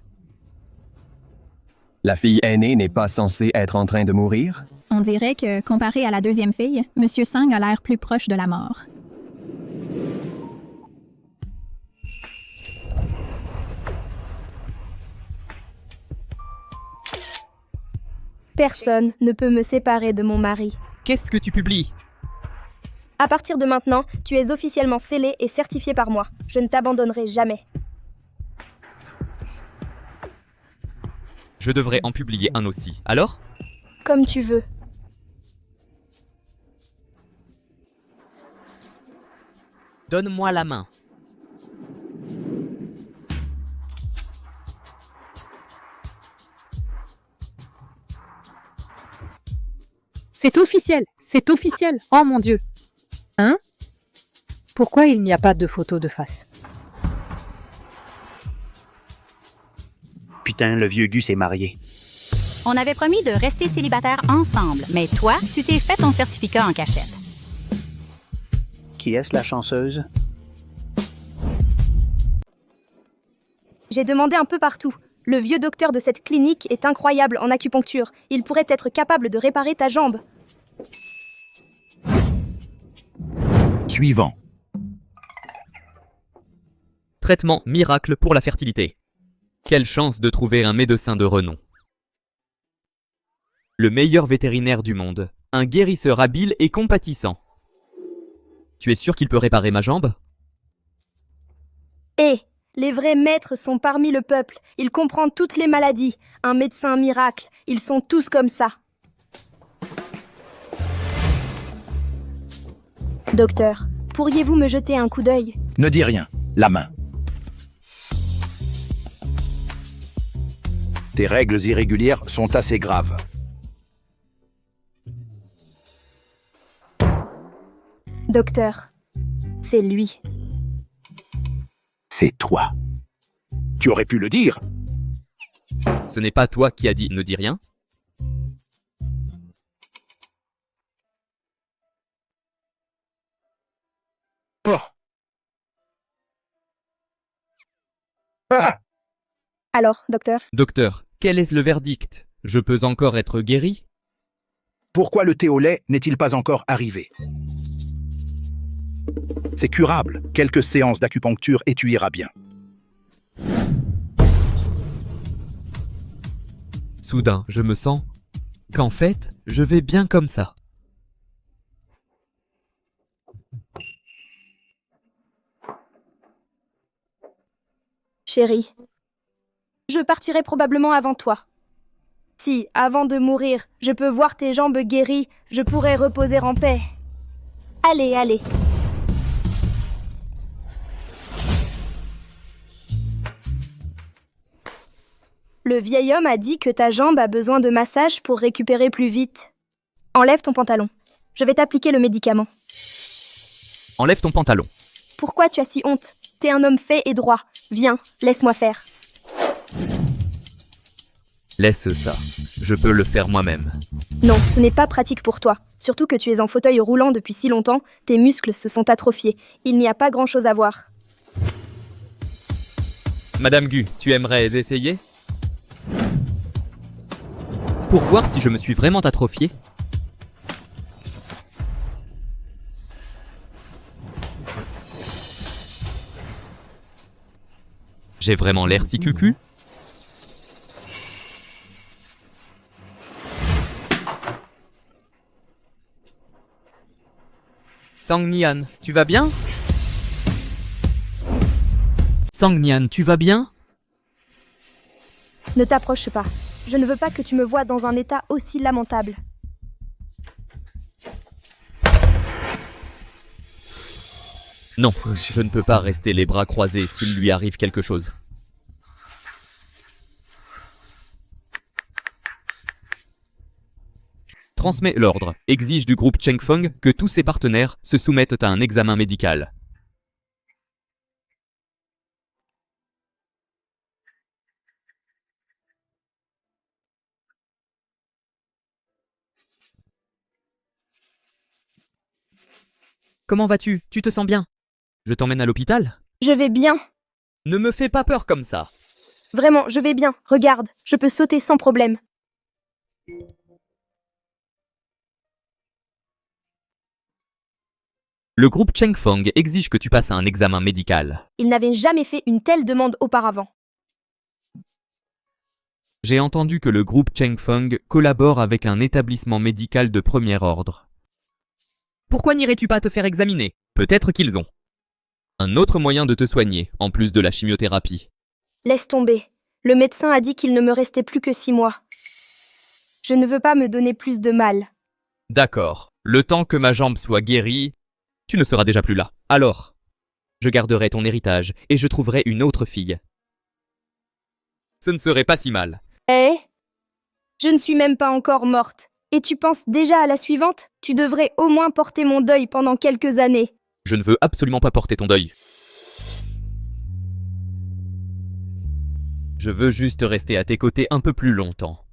La fille aînée n'est pas censée être en train de mourir? On dirait que, comparé à la deuxième fille, Monsieur Sang a l'air plus proche de la mort. Personne ne peut me séparer de mon mari. Qu'est-ce que tu publies? À partir de maintenant, tu es officiellement scellé et certifié par moi. Je ne t'abandonnerai jamais. Je devrais en publier un aussi. Alors? Comme tu veux. Donne-moi la main. C'est officiel, c'est officiel. Oh mon Dieu. Hein? Pourquoi il n'y a pas de photo de face? Putain, le vieux Gu s'est marié. On avait promis de rester célibataires ensemble, mais toi, tu t'es fait ton certificat en cachette. Qui est-ce la chanceuse? J'ai demandé un peu partout. Le vieux docteur de cette clinique est incroyable en acupuncture. Il pourrait être capable de réparer ta jambe. Suivant. Traitement miracle pour la fertilité. Quelle chance de trouver un médecin de renom. Le meilleur vétérinaire du monde. Un guérisseur habile et compatissant. Tu es sûr qu'il peut réparer ma jambe? Eh, les vrais maîtres sont parmi le peuple. Il comprend toutes les maladies. Un médecin miracle. Ils sont tous comme ça. Docteur, pourriez-vous me jeter un coup d'œil? Ne dis rien. La main. Tes règles irrégulières sont assez graves. Docteur, c'est lui. C'est toi. Tu aurais pu le dire. Ce n'est pas toi qui as dit ne dis rien? Alors, docteur? Docteur, quel est le verdict? Je peux encore être guéri? Pourquoi le thé au lait n'est-il pas encore arrivé? C'est curable. Quelques séances d'acupuncture et tu iras bien. Soudain, je me sens qu'en fait, je vais bien comme ça. Chérie, je partirai probablement avant toi. Si, avant de mourir, je peux voir tes jambes guéries, je pourrai reposer en paix. Allez, allez. Le vieil homme a dit que ta jambe a besoin de massage pour récupérer plus vite. Enlève ton pantalon. Je vais t'appliquer le médicament. Enlève ton pantalon. Pourquoi tu as si honte? T'es un homme fait et droit. Viens, laisse-moi faire. Laisse ça. Je peux le faire moi-même. Non, ce n'est pas pratique pour toi. Surtout que tu es en fauteuil roulant depuis si longtemps, tes muscles se sont atrophiés. Il n'y a pas grand-chose à voir. Madame Gu, tu aimerais essayer? Pour voir si je me suis vraiment atrophié? J'ai vraiment l'air si cucu? Sang Nian, tu vas bien? Sang Nian, tu vas bien? Ne t'approche pas. Je ne veux pas que tu me voies dans un état aussi lamentable. Non, je ne peux pas rester les bras croisés s'il lui arrive quelque chose. Transmets l'ordre. Exige du groupe Chengfeng que tous ses partenaires se soumettent à un examen médical. Comment vas-tu? Tu te sens bien? Je t'emmène à l'hôpital? Je vais bien. Ne me fais pas peur comme ça. Vraiment, je vais bien. Regarde, je peux sauter sans problème. Le groupe Chengfeng exige que tu passes un examen médical. Il n'avait jamais fait une telle demande auparavant. J'ai entendu que le groupe Chengfeng collabore avec un établissement médical de premier ordre. Pourquoi n'irais-tu pas te faire examiner? Peut-être qu'ils ont un autre moyen de te soigner, en plus de la chimiothérapie. Laisse tomber. Le médecin a dit qu'il ne me restait plus que 6 mois. Je ne veux pas me donner plus de mal. D'accord. Le temps que ma jambe soit guérie, tu ne seras déjà plus là. Alors, je garderai ton héritage et je trouverai une autre fille. Ce ne serait pas si mal. Eh? Je ne suis même pas encore morte. Et tu penses déjà à la suivante? Tu devrais au moins porter mon deuil pendant quelques années. Je ne veux absolument pas porter ton deuil. Je veux juste rester à tes côtés un peu plus longtemps.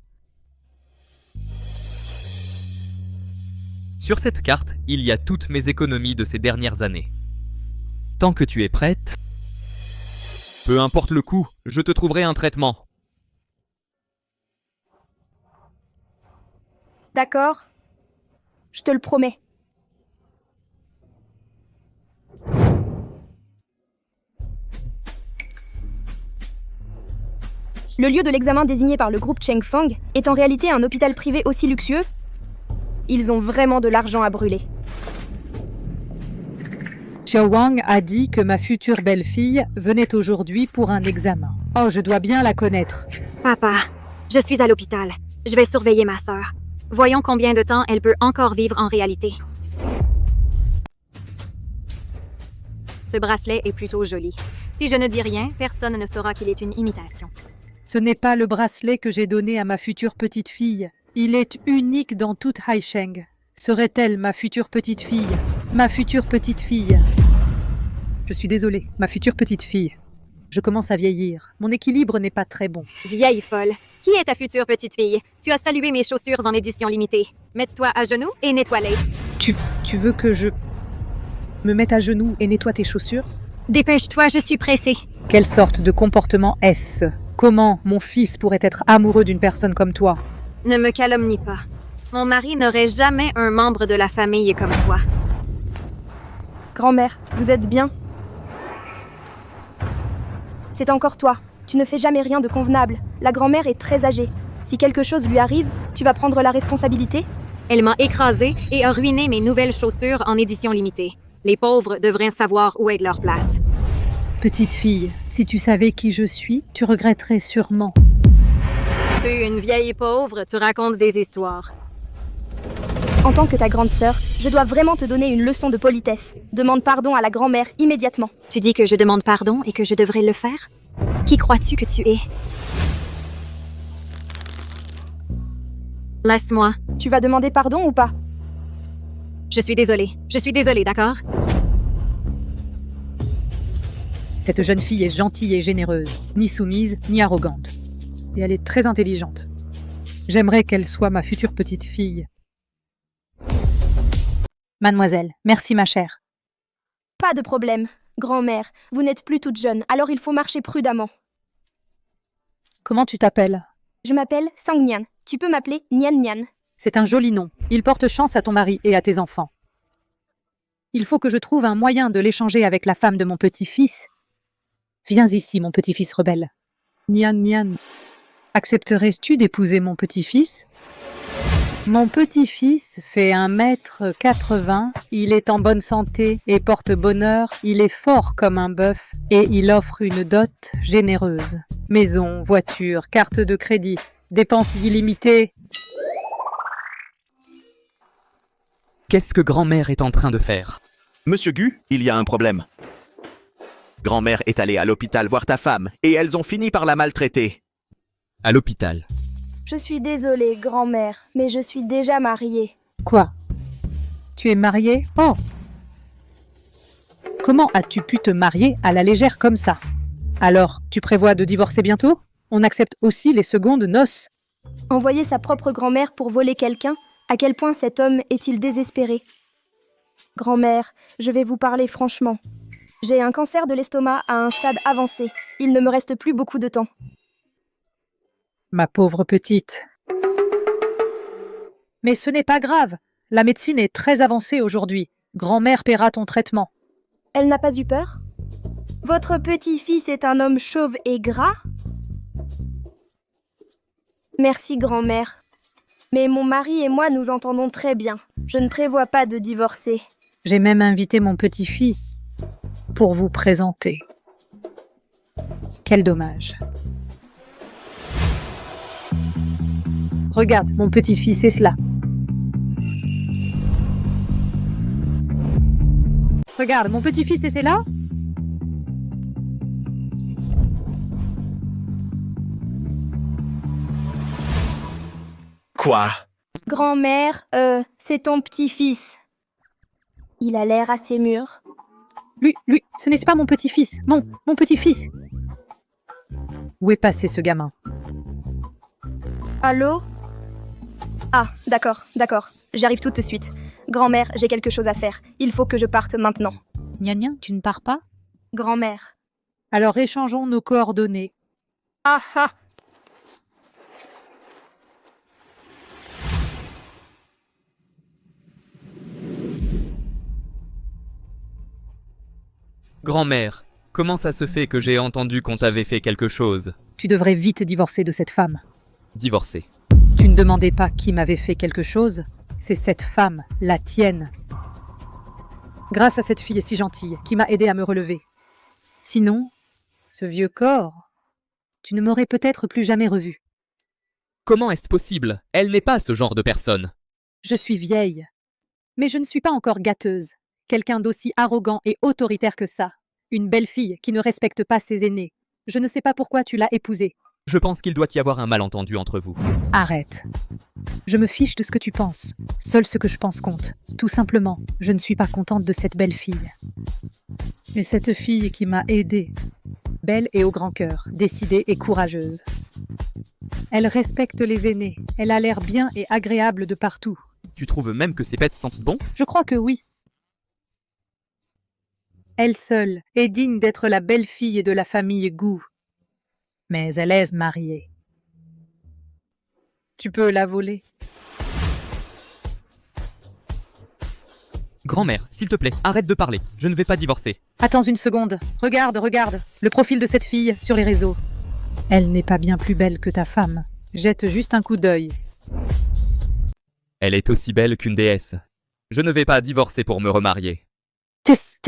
Sur cette carte, il y a toutes mes économies de ces dernières années. Tant que tu es prête, peu importe le coût, je te trouverai un traitement. D'accord? Je te le promets. Le lieu de l'examen désigné par le groupe Chengfeng est en réalité un hôpital privé aussi luxueux. Ils ont vraiment de l'argent à brûler. Xiao Wang a dit que ma future belle-fille venait aujourd'hui pour un examen. Oh, je dois bien la connaître. Papa, je suis à l'hôpital. Je vais surveiller ma sœur. Voyons combien de temps elle peut encore vivre en réalité. Ce bracelet est plutôt joli. Si je ne dis rien, personne ne saura qu'il est une imitation. Ce n'est pas le bracelet que j'ai donné à ma future petite fille. Il est unique dans toute Haisheng. Serait-elle ma future petite fille? Ma future petite fille. Je suis désolée, ma future petite fille. Je commence à vieillir. Mon équilibre n'est pas très bon. Vieille folle. Qui est ta future petite fille? Tu as salué mes chaussures en édition limitée. Mets-toi à genoux et nettoie-les. Tu veux que je... Me mets à genoux et nettoie tes chaussures. Dépêche-toi, je suis pressée. Quelle sorte de comportement est-ce? Comment mon fils pourrait être amoureux d'une personne comme toi? Ne me calomnie pas. Mon mari n'aurait jamais un membre de la famille comme toi. Grand-mère, vous êtes bien? C'est encore toi. Tu ne fais jamais rien de convenable. La grand-mère est très âgée. Si quelque chose lui arrive, tu vas prendre la responsabilité? Elle m'a écrasée et a ruiné mes nouvelles chaussures en édition limitée. Les pauvres devraient savoir où est leur place. Petite fille, si tu savais qui je suis, tu regretterais sûrement. Tu es une vieille pauvre, tu racontes des histoires. En tant que ta grande sœur, je dois vraiment te donner une leçon de politesse. Demande pardon à la grand-mère immédiatement. Tu dis que je demande pardon et que je devrais le faire? Qui crois-tu que tu es? Laisse-moi. Tu vas demander pardon ou pas? Je suis désolée, d'accord? Cette jeune fille est gentille et généreuse, ni soumise, ni arrogante. Et elle est très intelligente. J'aimerais qu'elle soit ma future petite fille. Mademoiselle, merci ma chère. Pas de problème. Grand-mère, vous n'êtes plus toute jeune, alors il faut marcher prudemment. Comment tu t'appelles? Je m'appelle Sang Nian. Tu peux m'appeler Nian Nian. C'est un joli nom. Il porte chance à ton mari et à tes enfants. Il faut que je trouve un moyen de l'échanger avec la femme de mon petit-fils. Viens ici, mon petit-fils rebelle. Nian Nian, accepterais-tu d'épouser mon petit-fils? Mon petit-fils fait 1,80 m, il est en bonne santé et porte bonheur, il est fort comme un bœuf et il offre une dot généreuse. Maison, voiture, carte de crédit, dépenses illimitées. Qu'est-ce que grand-mère est en train de faire? Monsieur Gu, il y a un problème. Grand-mère est allée à l'hôpital voir ta femme et elles ont fini par la maltraiter. À l'hôpital. Je suis désolée, grand-mère, mais je suis déjà mariée. Quoi? Tu es mariée? Oh! Comment as-tu pu te marier à la légère comme ça? Alors, tu prévois de divorcer bientôt? On accepte aussi les secondes noces. Envoyer sa propre grand-mère pour voler quelqu'un? À quel point cet homme est-il désespéré? Grand-mère, je vais vous parler franchement. J'ai un cancer de l'estomac à un stade avancé. Il ne me reste plus beaucoup de temps. Ma pauvre petite. Mais ce n'est pas grave. La médecine est très avancée aujourd'hui. Grand-mère paiera ton traitement. Elle n'a pas eu peur? Votre petit-fils est un homme chauve et gras? Merci, grand-mère. Mais mon mari et moi nous entendons très bien. Je ne prévois pas de divorcer. J'ai même invité mon petit-fils pour vous présenter. Quel dommage. Regarde, mon petit-fils est cela. Regarde, mon petit-fils est là. Quoi? Grand-mère, c'est ton petit-fils. Il a l'air assez mûr. Lui, ce n'est pas mon petit-fils. Non, mon petit-fils. Où est passé ce gamin? Allô? Ah, d'accord. J'arrive tout de suite. Grand-mère, j'ai quelque chose à faire. Il faut que je parte maintenant. Gna, tu ne pars pas? Grand-mère. Alors échangeons nos coordonnées. Ah ah! Grand-mère, comment ça se fait que j'ai entendu qu'on t'avait fait quelque chose? Tu devrais vite divorcer de cette femme. Divorcer. Tu ne demandais pas qui m'avait fait quelque chose? C'est cette femme, la tienne. Grâce à cette fille si gentille, qui m'a aidé à me relever. Sinon, ce vieux corps, tu ne m'aurais peut-être plus jamais revu. Comment est-ce possible? Elle n'est pas ce genre de personne. Je suis vieille, mais je ne suis pas encore gâteuse. Quelqu'un d'aussi arrogant et autoritaire que ça. Une belle fille qui ne respecte pas ses aînés. Je ne sais pas pourquoi tu l'as épousée. Je pense qu'il doit y avoir un malentendu entre vous. Arrête. Je me fiche de ce que tu penses. Seul ce que je pense compte. Tout simplement, je ne suis pas contente de cette belle fille. Et cette fille qui m'a aidée. Belle et au grand cœur, décidée et courageuse. Elle respecte les aînés. Elle a l'air bien et agréable de partout. Tu trouves même que ses pets sentent bon? Je crois que oui. Elle seule est digne d'être la belle-fille de la famille Gu. Mais elle est mariée. Tu peux la voler. Grand-mère, s'il te plaît, arrête de parler. Je ne vais pas divorcer. Attends une seconde. Regarde le profil de cette fille sur les réseaux. Elle n'est pas bien plus belle que ta femme. Jette juste un coup d'œil. Elle est aussi belle qu'une déesse. Je ne vais pas divorcer pour me remarier. Tess.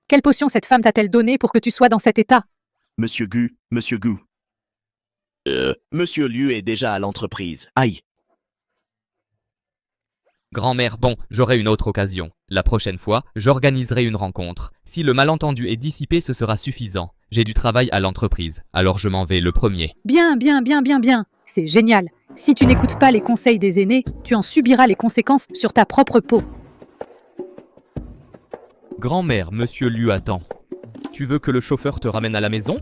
Quelle potion cette femme t'a-t-elle donnée pour que tu sois dans cet état? Monsieur Gu. Monsieur Liu est déjà à l'entreprise. Aïe. Grand-mère, bon, j'aurai une autre occasion. La prochaine fois, j'organiserai une rencontre. Si le malentendu est dissipé, ce sera suffisant. J'ai du travail à l'entreprise, alors je m'en vais le premier. Bien. C'est génial. Si tu n'écoutes pas les conseils des aînés, tu en subiras les conséquences sur ta propre peau. Grand-mère, monsieur Liu attend. Tu veux que le chauffeur te ramène à la maison?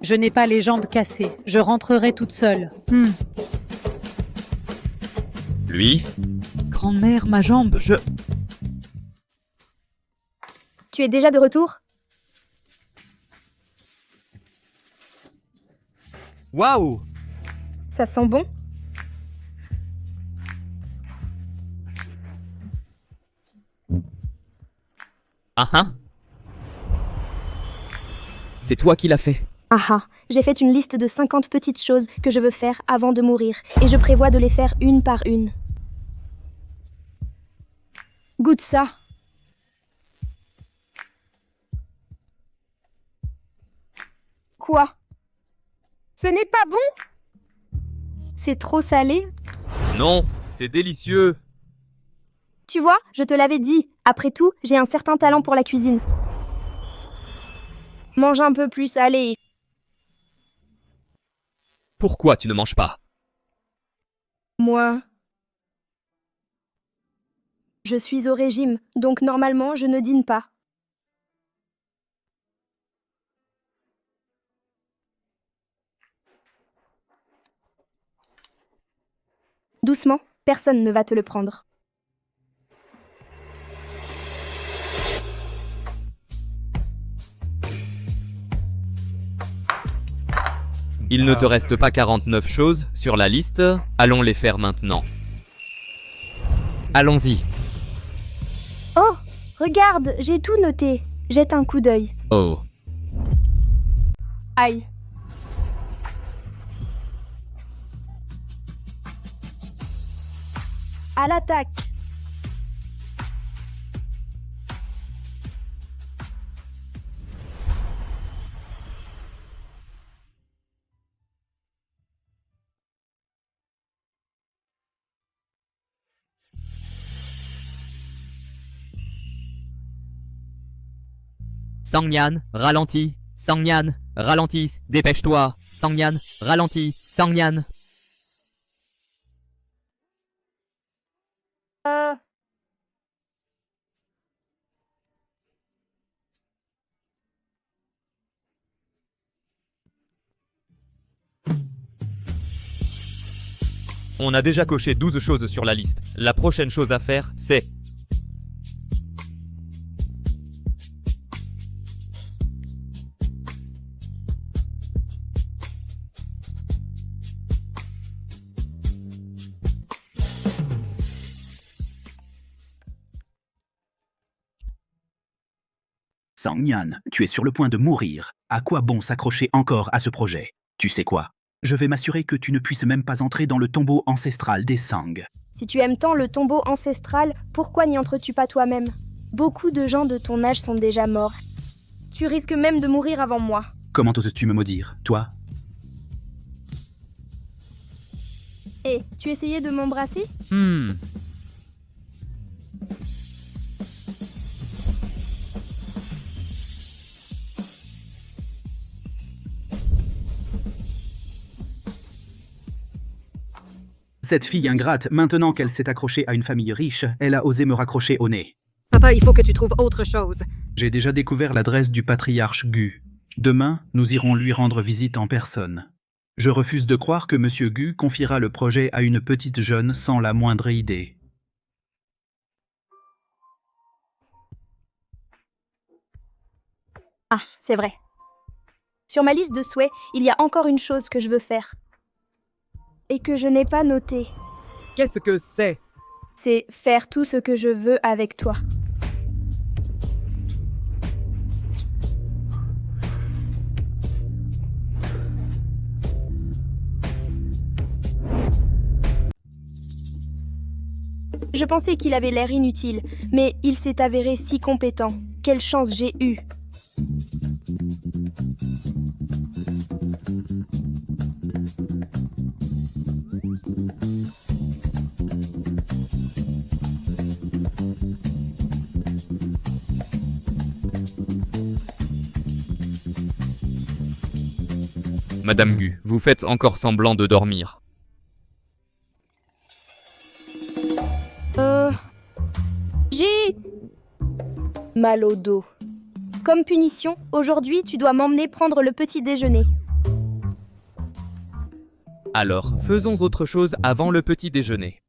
Je n'ai pas les jambes cassées. Je rentrerai toute seule. Lui? Grand-mère, ma jambe, Tu es déjà de retour? Waouh! Ça sent bon? C'est toi qui l'as fait. J'ai fait une liste de 50 petites choses que je veux faire avant de mourir, et je prévois de les faire une par une. Goûte ça. Quoi? Ce n'est pas bon? C'est trop salé? Non, c'est délicieux. Tu vois, je te l'avais dit. Après tout, j'ai un certain talent pour la cuisine. Mange un peu plus, allez. Pourquoi tu ne manges pas? Moi... Je suis au régime, donc normalement, je ne dîne pas. Doucement, personne ne va te le prendre. Il ne te reste pas 49 choses sur la liste. Allons les faire maintenant. Allons-y. Oh, regarde, j'ai tout noté. Jette un coup d'œil. Oh. Aïe. À l'attaque. Sangnian, ralentis. Sangnian, ralentis. Dépêche-toi. Sangnian, ralentis. Sangnian. On a déjà coché 12 choses sur la liste. La prochaine chose à faire, c'est... Sangnian, tu es sur le point de mourir. À quoi bon s'accrocher encore à ce projet? Tu sais quoi? Je vais m'assurer que tu ne puisses même pas entrer dans le tombeau ancestral des Sang. Si tu aimes tant le tombeau ancestral, pourquoi n'y entres-tu pas toi-même? Beaucoup de gens de ton âge sont déjà morts. Tu risques même de mourir avant moi. Comment oses-tu me maudire, toi? Hé, tu essayais de m'embrasser? Cette fille ingrate, maintenant qu'elle s'est accrochée à une famille riche, elle a osé me raccrocher au nez. Papa, il faut que tu trouves autre chose. J'ai déjà découvert l'adresse du patriarche Gu. Demain, nous irons lui rendre visite en personne. Je refuse de croire que Monsieur Gu confiera le projet à une petite jeune sans la moindre idée. Ah, c'est vrai. Sur ma liste de souhaits, il y a encore une chose que je veux faire. Et que je n'ai pas notée. Qu'est-ce que c'est? C'est faire tout ce que je veux avec toi. Je pensais qu'il avait l'air inutile, mais il s'est avéré si compétent. Quelle chance j'ai eue. Madame Gu, vous faites encore semblant de dormir. J'ai mal au dos. Comme punition, aujourd'hui, tu dois m'emmener prendre le petit déjeuner. Alors, faisons autre chose avant le petit déjeuner.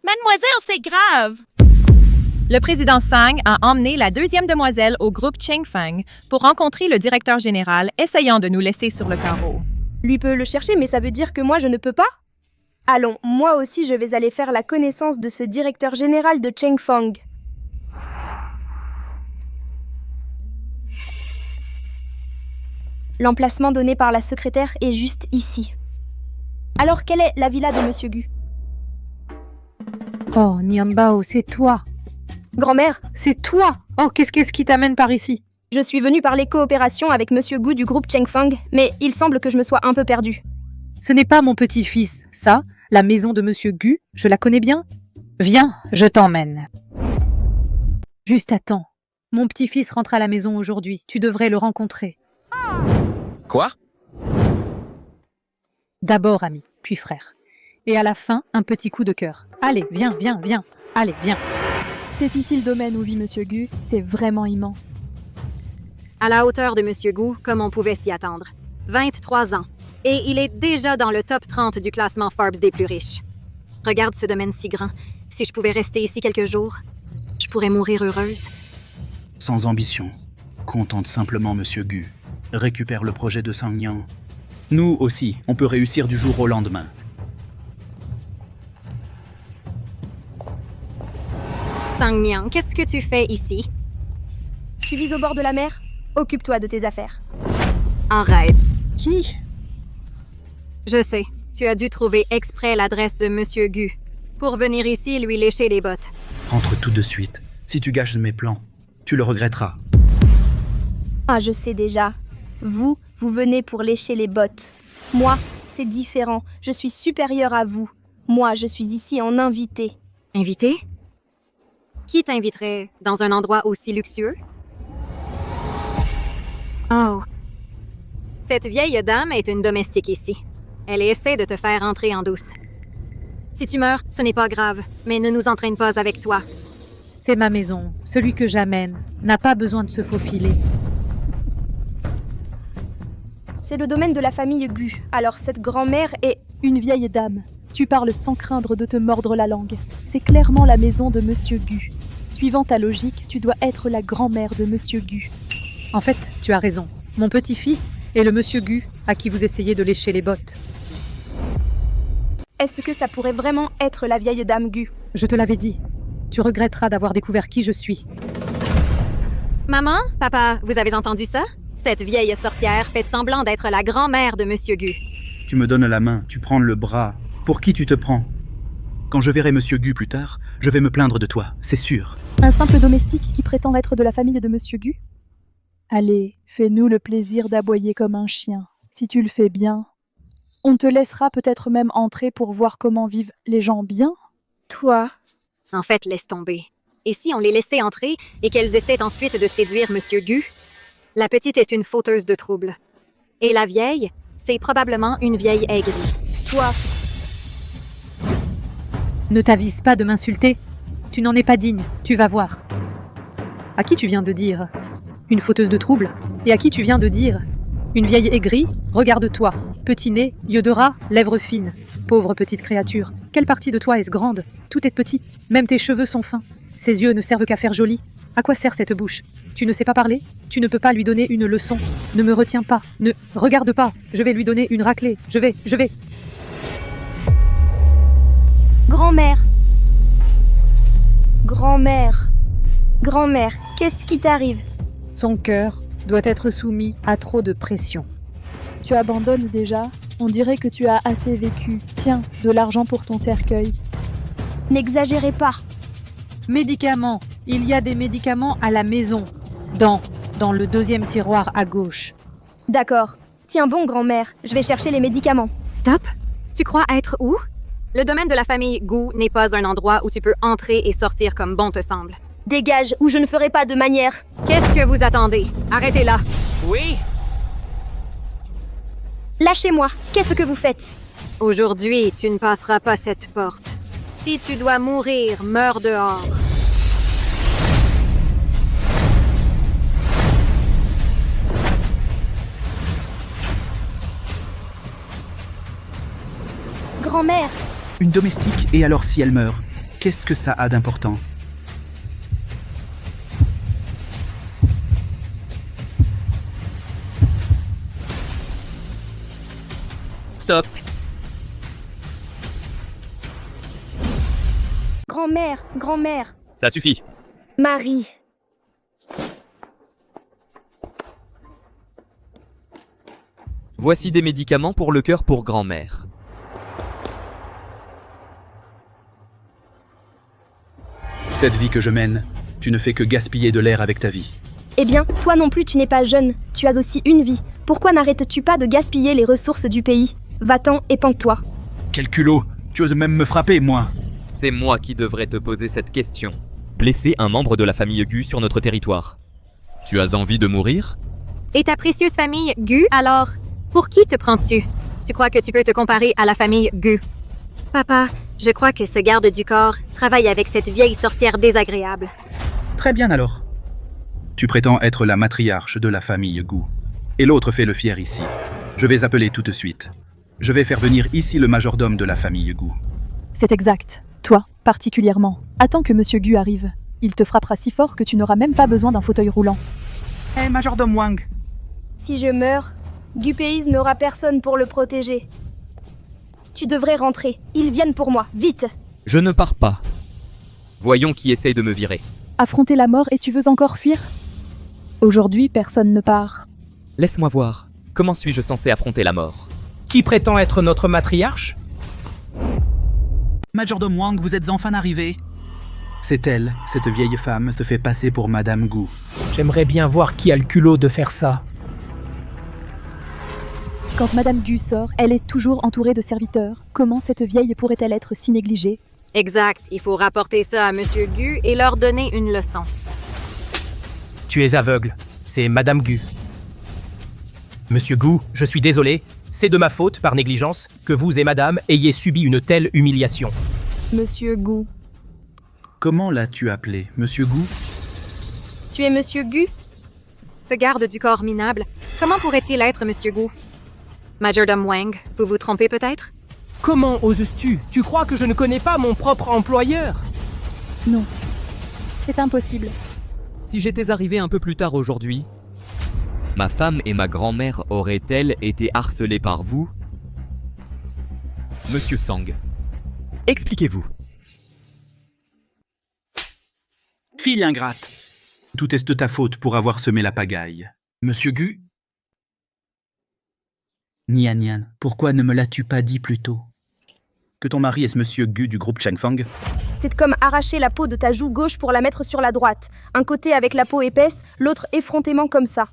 Mademoiselle, c'est grave! Le président Sang a emmené la deuxième demoiselle au groupe Chengfeng pour rencontrer le directeur général, essayant de nous laisser sur le carreau. Lui peut le chercher, mais ça veut dire que moi je ne peux pas? Allons, moi aussi je vais aller faire la connaissance de ce directeur général de Chengfeng. L'emplacement donné par la secrétaire est juste ici. Alors quelle est la villa de Monsieur Gu? Oh, Nianbao, c'est toi. Grand-mère, c'est toi. Oh, qu'est-ce qui t'amène par ici? Je suis venue parler coopération avec Monsieur Gu du groupe Chengfeng, mais il semble que je me sois un peu perdue. Ce n'est pas mon petit-fils, ça. La maison de Monsieur Gu, je la connais bien. Viens, je t'emmène. Juste attends. Mon petit-fils rentre à la maison aujourd'hui. Tu devrais le rencontrer. Quoi? D'abord ami, puis frère. Et à la fin, un petit coup de cœur. Allez, viens. Allez, viens. C'est ici le domaine où vit Monsieur Gu. C'est vraiment immense. À la hauteur de Monsieur Gu, comme on pouvait s'y attendre. 23 ans. Et il est déjà dans le top 30 du classement Forbes des plus riches. Regarde ce domaine si grand. Si je pouvais rester ici quelques jours, je pourrais mourir heureuse. Sans ambition, contente simplement Monsieur Gu. Récupère le projet de Sang Nian. Nous aussi, on peut réussir du jour au lendemain. Sang Nian, qu'est-ce que tu fais ici? Tu vis au bord de la mer? Occupe-toi de tes affaires. En rêve. Qui? Je sais. Tu as dû trouver exprès l'adresse de Monsieur Gu pour venir ici lui lécher les bottes. Rentre tout de suite. Si tu gâches mes plans, tu le regretteras. Ah, je sais déjà. Vous venez pour lécher les bottes. Moi, c'est différent. Je suis supérieure à vous. Moi, je suis ici en invité. Invité? Qui t'inviterait dans un endroit aussi luxueux? Oh. Cette vieille dame est une domestique ici. Elle essaie de te faire entrer en douce. Si tu meurs, ce n'est pas grave, mais ne nous entraîne pas avec toi. C'est ma maison. Celui que j'amène n'a pas besoin de se faufiler. C'est le domaine de la famille Gu. Alors cette grand-mère est... Une vieille dame. Tu parles sans craindre de te mordre la langue. C'est clairement la maison de Monsieur Gu. Suivant ta logique, tu dois être la grand-mère de Monsieur Gu. En fait, tu as raison. Mon petit-fils est le Monsieur Gu à qui vous essayez de lécher les bottes. Est-ce que ça pourrait vraiment être la vieille dame Gu? Je te l'avais dit. Tu regretteras d'avoir découvert qui je suis. Maman, papa, vous avez entendu ça? Cette vieille sorcière fait semblant d'être la grand-mère de Monsieur Gu. Tu me donnes la main, tu prends le bras. Pour qui tu te prends? Quand je verrai Monsieur Gu plus tard, je vais me plaindre de toi, c'est sûr. Un simple domestique qui prétend être de la famille de Monsieur Gu? Allez, fais-nous le plaisir d'aboyer comme un chien. Si tu le fais bien, on te laissera peut-être même entrer pour voir comment vivent les gens bien. Toi? En fait, laisse tomber. Et si on les laissait entrer et qu'elles essaient ensuite de séduire Monsieur Gu? La petite est une fauteuse de troubles. Et la vieille, c'est probablement une vieille aigrie. Toi? Ne t'avise pas de m'insulter. Tu n'en es pas digne, tu vas voir. À qui tu viens de dire? Une fauteuse de troubles? Et à qui tu viens de dire? Une vieille aigrie? Regarde-toi. Petit nez, yeux de rat, lèvres fines. Pauvre petite créature, quelle partie de toi est-ce grande? Tout est petit, même tes cheveux sont fins. Ses yeux ne servent qu'à faire joli. À quoi sert cette bouche? Tu ne sais pas parler? Tu ne peux pas lui donner une leçon. Ne me retiens pas, ne regarde pas. Je vais lui donner une raclée. Je vais. Grand-mère. Grand-mère. Grand-mère, qu'est-ce qui t'arrive? Son cœur doit être soumis à trop de pression. Tu abandonnes déjà? On dirait que tu as assez vécu. Tiens, de l'argent pour ton cercueil. N'exagérez pas. Médicaments. Il y a des médicaments à la maison. Dans le deuxième tiroir à gauche. D'accord. Tiens bon, grand-mère, je vais chercher les médicaments. Stop! Tu crois être où? Le domaine de la famille Gu n'est pas un endroit où tu peux entrer et sortir comme bon te semble. Dégage, ou je ne ferai pas de manière. Qu'est-ce que vous attendez? Arrêtez-la! Oui? Lâchez-moi, qu'est-ce que vous faites? Aujourd'hui, tu ne passeras pas cette porte. Si tu dois mourir, meurs dehors. Grand-mère. Une domestique, et alors si elle meurt, qu'est-ce que ça a d'important? Stop. Grand-mère, grand-mère. Ça suffit. Marie. Voici des médicaments pour le cœur pour grand-mère. Cette vie que je mène, tu ne fais que gaspiller de l'air avec ta vie. Eh bien, toi non plus tu n'es pas jeune, tu as aussi une vie. Pourquoi n'arrêtes-tu pas de gaspiller les ressources du pays? Va-t'en et pends-toi. Quel culot! Tu oses même me frapper, moi! C'est moi qui devrais te poser cette question. Blesser un membre de la famille Gu sur notre territoire. Tu as envie de mourir? Et ta précieuse famille Gu, alors? Pour qui te prends-tu? Tu crois que tu peux te comparer à la famille Gu? Papa, je crois que ce garde du corps travaille avec cette vieille sorcière désagréable. Très bien alors. Tu prétends être la matriarche de la famille Gu. Et l'autre fait le fier ici. Je vais appeler tout de suite. Je vais faire venir ici le majordome de la famille Gu. C'est exact. Toi, particulièrement. Attends que Monsieur Gu arrive. Il te frappera si fort que tu n'auras même pas besoin d'un fauteuil roulant. Hé, majordome Wang! Si je meurs, Gu Pays n'aura personne pour le protéger. Tu devrais rentrer. Ils viennent pour moi. Vite! Je ne pars pas. Voyons qui essaye de me virer. Affronter la mort et tu veux encore fuir? Aujourd'hui, personne ne part. Laisse-moi voir. Comment suis-je censé affronter la mort? Qui prétend être notre matriarche? Majordome Wang, vous êtes enfin arrivé. C'est elle, cette vieille femme, se fait passer pour Madame Gu. J'aimerais bien voir qui a le culot de faire ça. Quand Madame Gu sort, elle est toujours entourée de serviteurs. Comment cette vieille pourrait-elle être si négligée? Exact, il faut rapporter ça à Monsieur Gu et leur donner une leçon. Tu es aveugle. C'est Madame Gu. Monsieur Gu, je suis désolé. C'est de ma faute, par négligence, que vous et Madame ayez subi une telle humiliation. Monsieur Gu. Comment l'as-tu appelé, Monsieur Gu? Tu es Monsieur Gu? Ce garde du corps minable, comment pourrait-il être Monsieur Gu? Majordome Wang, vous vous trompez peut-être? Comment oses-tu? Tu crois que je ne connais pas mon propre employeur? Non. C'est impossible. Si j'étais arrivé un peu plus tard aujourd'hui, ma femme et ma grand-mère auraient-elles été harcelées par vous? Monsieur Sang, expliquez-vous. Fille ingrate. Tout est de ta faute pour avoir semé la pagaille. Monsieur Gu? Nian Nian, pourquoi ne me l'as-tu pas dit plus tôt? Que ton mari est ce monsieur Gu du groupe Changfeng? C'est comme arracher la peau de ta joue gauche pour la mettre sur la droite. Un côté avec la peau épaisse, l'autre effrontément comme ça.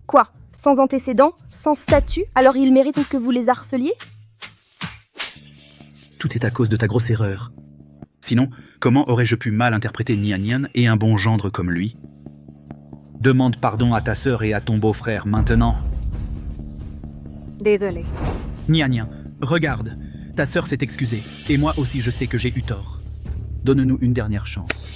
Quoi? Sans antécédents? Sans statut? Alors ils méritent que vous les harceliez? Tout est à cause de ta grosse erreur. Sinon, comment aurais-je pu mal interpréter Nian Nian et un bon gendre comme lui? Demande pardon à ta sœur et à ton beau-frère maintenant. Désolé. Nian Nian, regarde, ta sœur s'est excusée, et moi aussi je sais que j'ai eu tort. Donne-nous une dernière chance.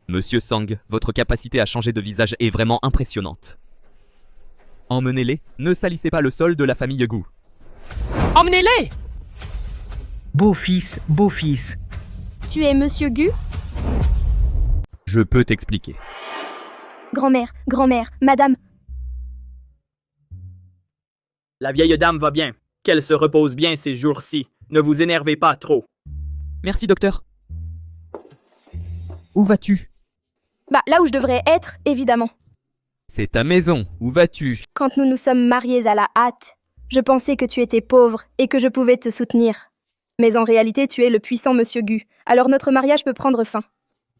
Monsieur Sang, votre capacité à changer de visage est vraiment impressionnante. Emmenez-les, ne salissez pas le sol de la famille Gu. Emmenez-les! Beau-fils, beau-fils. Tu es Monsieur Gu? Je peux t'expliquer. Grand-mère, grand-mère, madame. La vieille dame va bien. Qu'elle se repose bien ces jours-ci. Ne vous énervez pas trop. Merci, docteur. Où vas-tu? Bah, là où je devrais être, évidemment. C'est ta maison. Où vas-tu? Quand nous nous sommes mariés à la hâte, je pensais que tu étais pauvre et que je pouvais te soutenir. Mais en réalité, tu es le puissant Monsieur Gu. Alors notre mariage peut prendre fin.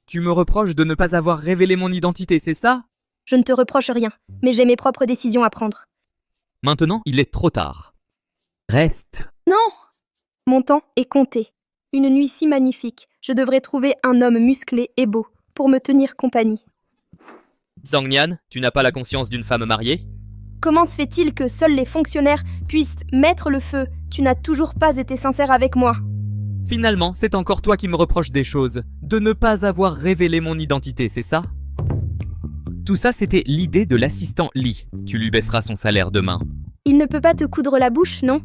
Tu me reproches de ne pas avoir révélé mon identité, c'est ça? Je ne te reproche rien, mais j'ai mes propres décisions à prendre. Maintenant, il est trop tard. Reste. Non! Mon temps est compté. Une nuit si magnifique, je devrais trouver un homme musclé et beau pour me tenir compagnie. Sang Nian, tu n'as pas la conscience d'une femme mariée? Comment se fait-il que seuls les fonctionnaires puissent mettre le feu? Tu n'as toujours pas été sincère avec moi. Finalement, c'est encore toi qui me reproches des choses. De ne pas avoir révélé mon identité, c'est ça? Tout ça, c'était l'idée de l'assistant Lee. Tu lui baisseras son salaire demain. Il ne peut pas te coudre la bouche, non?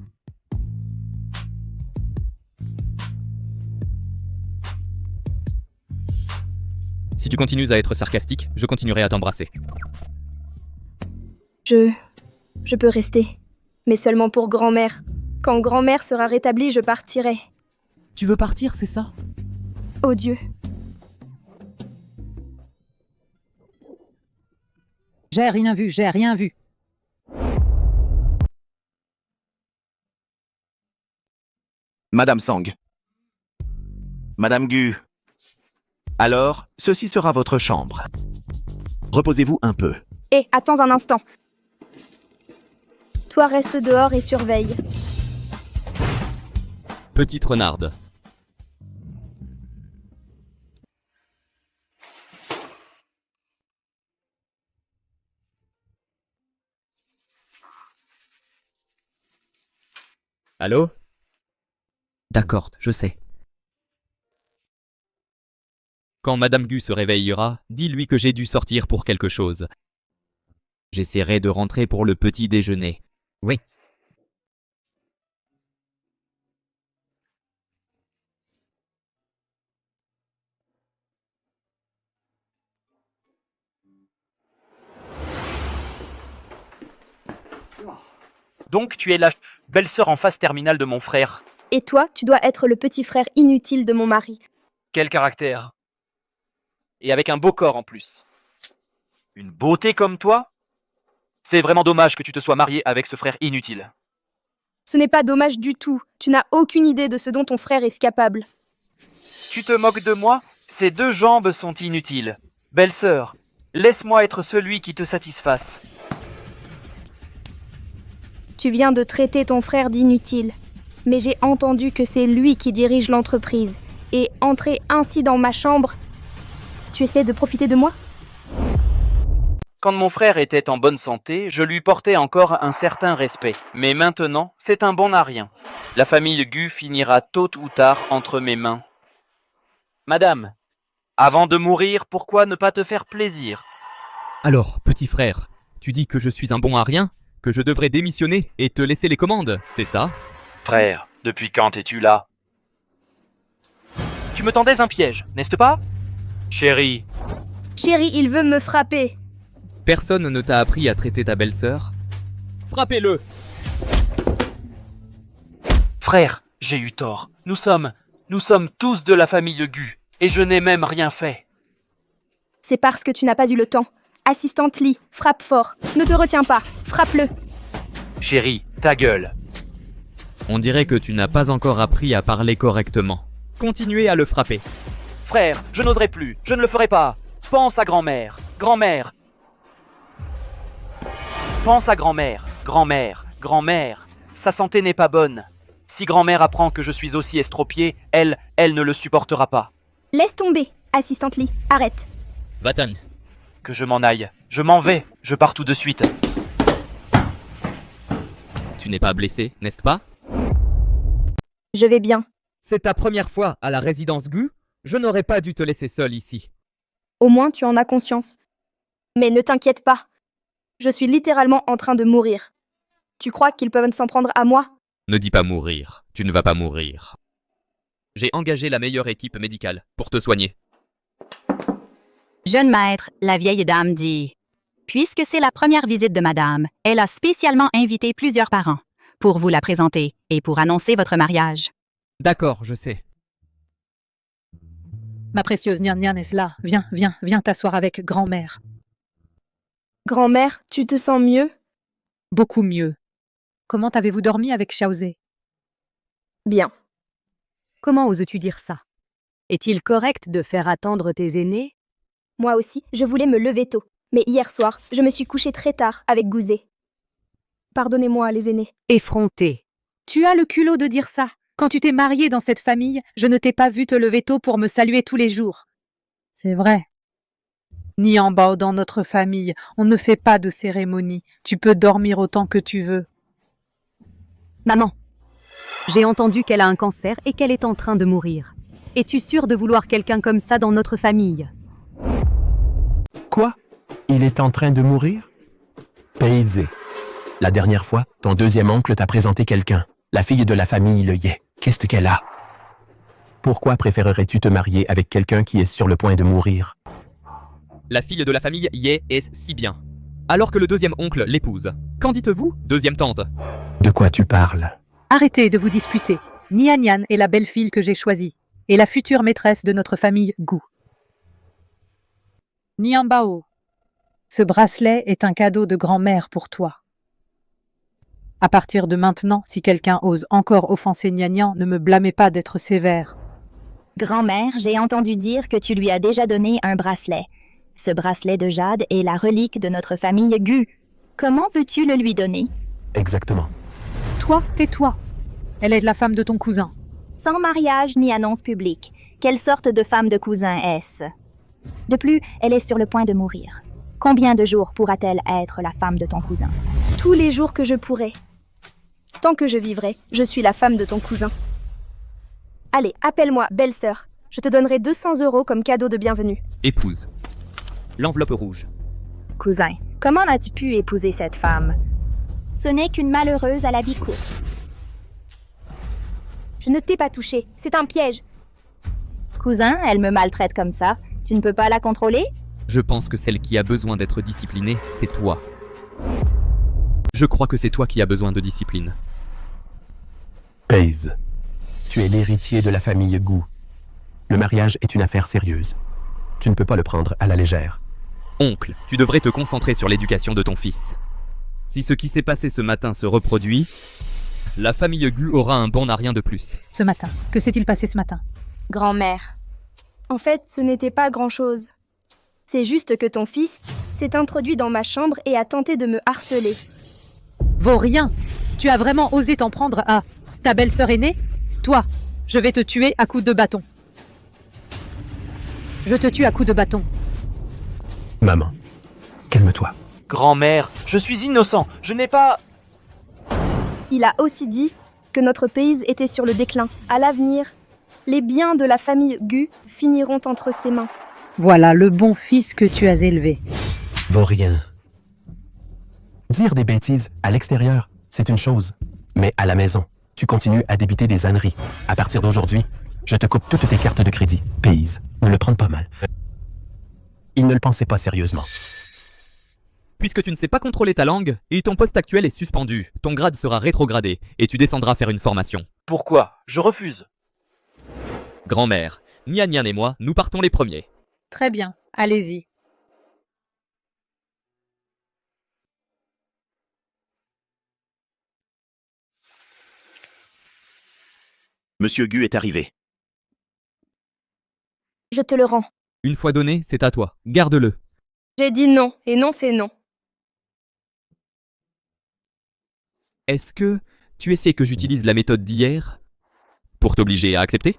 Si tu continues à être sarcastique, je continuerai à t'embrasser. Je peux rester, mais seulement pour grand-mère. Quand grand-mère sera rétablie, je partirai. Tu veux partir, c'est ça? Oh Dieu. J'ai rien vu, j'ai rien vu. Madame Sang. Madame Gu. Alors, ceci sera votre chambre. Reposez-vous un peu. Hé, attends un instant. Toi reste dehors et surveille. Petite renarde. Allô? D'accord, je sais. Quand Madame Gu se réveillera, dis-lui que j'ai dû sortir pour quelque chose. J'essaierai de rentrer pour le petit déjeuner. Oui. Donc tu es la belle-sœur en phase terminale de mon frère. Et toi, tu dois être le petit frère inutile de mon mari. Quel caractère. Et avec un beau corps en plus. Une beauté comme toi? C'est vraiment dommage que tu te sois marié avec ce frère inutile. Ce n'est pas dommage du tout. Tu n'as aucune idée de ce dont ton frère est capable. Tu te moques de moi? Ces deux jambes sont inutiles. Belle-sœur, laisse-moi être celui qui te satisfasse. Tu viens de traiter ton frère d'inutile. Mais j'ai entendu que c'est lui qui dirige l'entreprise. Et entrer ainsi dans ma chambre... Tu essaies de profiter de moi? Quand mon frère était en bonne santé, je lui portais encore un certain respect. Mais maintenant, c'est un bon à rien. La famille Gu finira tôt ou tard entre mes mains. Madame, avant de mourir, pourquoi ne pas te faire plaisir? Alors, petit frère, tu dis que je suis un bon à rien? Que je devrais démissionner et te laisser les commandes, c'est ça? Frère, depuis quand es-tu là? Tu me tendais un piège, n'est-ce pas? Chérie. Chérie, il veut me frapper. Personne ne t'a appris à traiter ta belle-sœur? Frappez-le! Frère, j'ai eu tort. Nous sommes tous de la famille Gu, et je n'ai même rien fait. C'est parce que tu n'as pas eu le temps. Assistante Lee, frappe fort. Ne te retiens pas, frappe-le. Chérie, ta gueule. On dirait que tu n'as pas encore appris à parler correctement. Continuez à le frapper. Frère, je n'oserai plus, je ne le ferai pas. Pense à grand-mère, grand-mère. Pense à grand-mère, grand-mère, grand-mère. Sa santé n'est pas bonne. Si grand-mère apprend que je suis aussi estropié, elle ne le supportera pas. Laisse tomber, assistante Lee, arrête. Va-t'en. Que je m'en aille. Je m'en vais, je pars tout de suite. Tu n'es pas blessé, n'est-ce pas? Je vais bien. C'est ta première fois à la résidence Gu? Je n'aurais pas dû te laisser seul ici. Au moins tu en as conscience. Mais ne t'inquiète pas. Je suis littéralement en train de mourir. Tu crois qu'ils peuvent s'en prendre à moi? Ne dis pas mourir, tu ne vas pas mourir. J'ai engagé la meilleure équipe médicale pour te soigner. Jeune maître, la vieille dame dit. Puisque c'est la première visite de madame, elle a spécialement invité plusieurs parents pour vous la présenter et pour annoncer votre mariage. D'accord, je sais. Ma précieuse Nyan Nyan est là. Viens t'asseoir avec grand-mère. Grand-mère, tu te sens mieux? Beaucoup mieux. Comment avez-vous dormi avec Xiaozé? Bien. Comment oses-tu dire ça? Est-il correct de faire attendre tes aînés? Moi aussi, je voulais me lever tôt. Mais hier soir, je me suis couchée très tard avec Gouzé. Pardonnez-moi, les aînés. Effronté. Tu as le culot de dire ça. Quand tu t'es mariée dans cette famille, je ne t'ai pas vu te lever tôt pour me saluer tous les jours. C'est vrai. Ni en bas dans notre famille, on ne fait pas de cérémonie. Tu peux dormir autant que tu veux. Maman, j'ai entendu qu'elle a un cancer et qu'elle est en train de mourir. Es-tu sûre de vouloir quelqu'un comme ça dans notre famille? Quoi? Il est en train de mourir? Paisé. La dernière fois, ton deuxième oncle t'a présenté quelqu'un. La fille de la famille Le Yé. Qu'est-ce qu'elle a? Pourquoi préférerais-tu te marier avec quelqu'un qui est sur le point de mourir? La fille de la famille Ye est si bien. Alors que le deuxième oncle l'épouse. Qu'en dites-vous, deuxième tante? De quoi tu parles? Arrêtez de vous disputer. Nyan Nyan est la belle-fille que j'ai choisie, et la future maîtresse de notre famille Gu. Nian Bao, ce bracelet est un cadeau de grand-mère pour toi. À partir de maintenant, si quelqu'un ose encore offenser Nyan Nyan, ne me blâmez pas d'être sévère. Grand-mère, j'ai entendu dire que tu lui as déjà donné un bracelet. Ce bracelet de jade est la relique de notre famille Gu. Comment peux-tu le lui donner? Exactement. Toi, tais-toi. Elle est la femme de ton cousin. Sans mariage ni annonce publique, quelle sorte de femme de cousin est-ce? De plus, elle est sur le point de mourir. Combien de jours pourra-t-elle être la femme de ton cousin? Tous les jours que je pourrai. Tant que je vivrai, je suis la femme de ton cousin. Allez, appelle-moi belle-sœur. Je te donnerai 200 € comme cadeau de bienvenue. Épouse. L'enveloppe rouge. Cousin, comment as-tu pu épouser cette femme? Ce n'est qu'une malheureuse à la vie courte. Je ne t'ai pas touché, c'est un piège. Cousin, elle me maltraite comme ça. Tu ne peux pas la contrôler? Je pense que celle qui a besoin d'être disciplinée, c'est toi. Je crois que c'est toi qui as besoin de discipline. Paise. Tu es l'héritier de la famille Gu. Le mariage est une affaire sérieuse. Tu ne peux pas le prendre à la légère. Oncle, tu devrais te concentrer sur l'éducation de ton fils. Si ce qui s'est passé ce matin se reproduit, la famille Gu aura un bon à rien de plus. Ce matin, que s'est-il passé ce matin? Grand-mère. En fait, ce n'était pas grand-chose. C'est juste que ton fils s'est introduit dans ma chambre et a tenté de me harceler. Vaurien, tu as vraiment osé t'en prendre à ta belle-sœur aînée? Toi, je vais te tuer à coups de bâton. Je te tue à coups de bâton. Maman, calme-toi. Grand-mère, je suis innocent, je n'ai pas... Il a aussi dit que notre pays était sur le déclin. À l'avenir, les biens de la famille Gu finiront entre ses mains. Voilà le bon fils que tu as élevé. Vaurien. Dire des bêtises à l'extérieur, c'est une chose. Mais à la maison, tu continues à débiter des âneries. À partir d'aujourd'hui, je te coupe toutes tes cartes de crédit. Pays, ne le prends pas mal. Il ne le pensait pas sérieusement. Puisque tu ne sais pas contrôler ta langue, et ton poste actuel est suspendu, ton grade sera rétrogradé, et tu descendras faire une formation. Pourquoi? Je refuse. Grand-mère, Nyan Nyan et moi, nous partons les premiers. Très bien, allez-y. Monsieur Gu est arrivé. Je te le rends. Une fois donné, c'est à toi. Garde-le. J'ai dit non, et non c'est non. Est-ce que tu essaies que j'utilise la méthode d'hier pour t'obliger à accepter?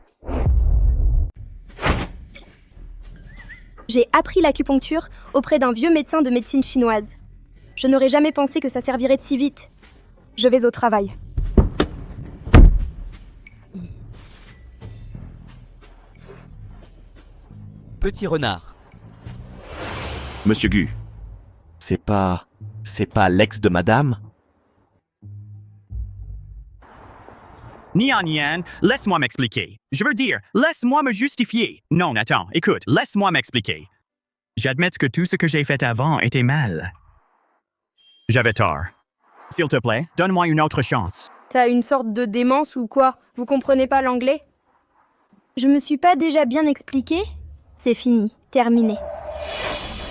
J'ai appris l'acupuncture auprès d'un vieux médecin de médecine chinoise. Je n'aurais jamais pensé que ça servirait de si vite. Je vais au travail. Petit renard. Monsieur Gu, c'est pas l'ex de madame? Nian Nian, laisse-moi m'expliquer. Je veux dire, laisse-moi me justifier. Non, attends, écoute, laisse-moi m'expliquer. J'admets que tout ce que j'ai fait avant était mal. J'avais tort. S'il te plaît, donne-moi une autre chance. T'as une sorte de démence ou quoi? Vous comprenez pas l'anglais? Je me suis pas déjà bien expliqué? C'est fini, terminé.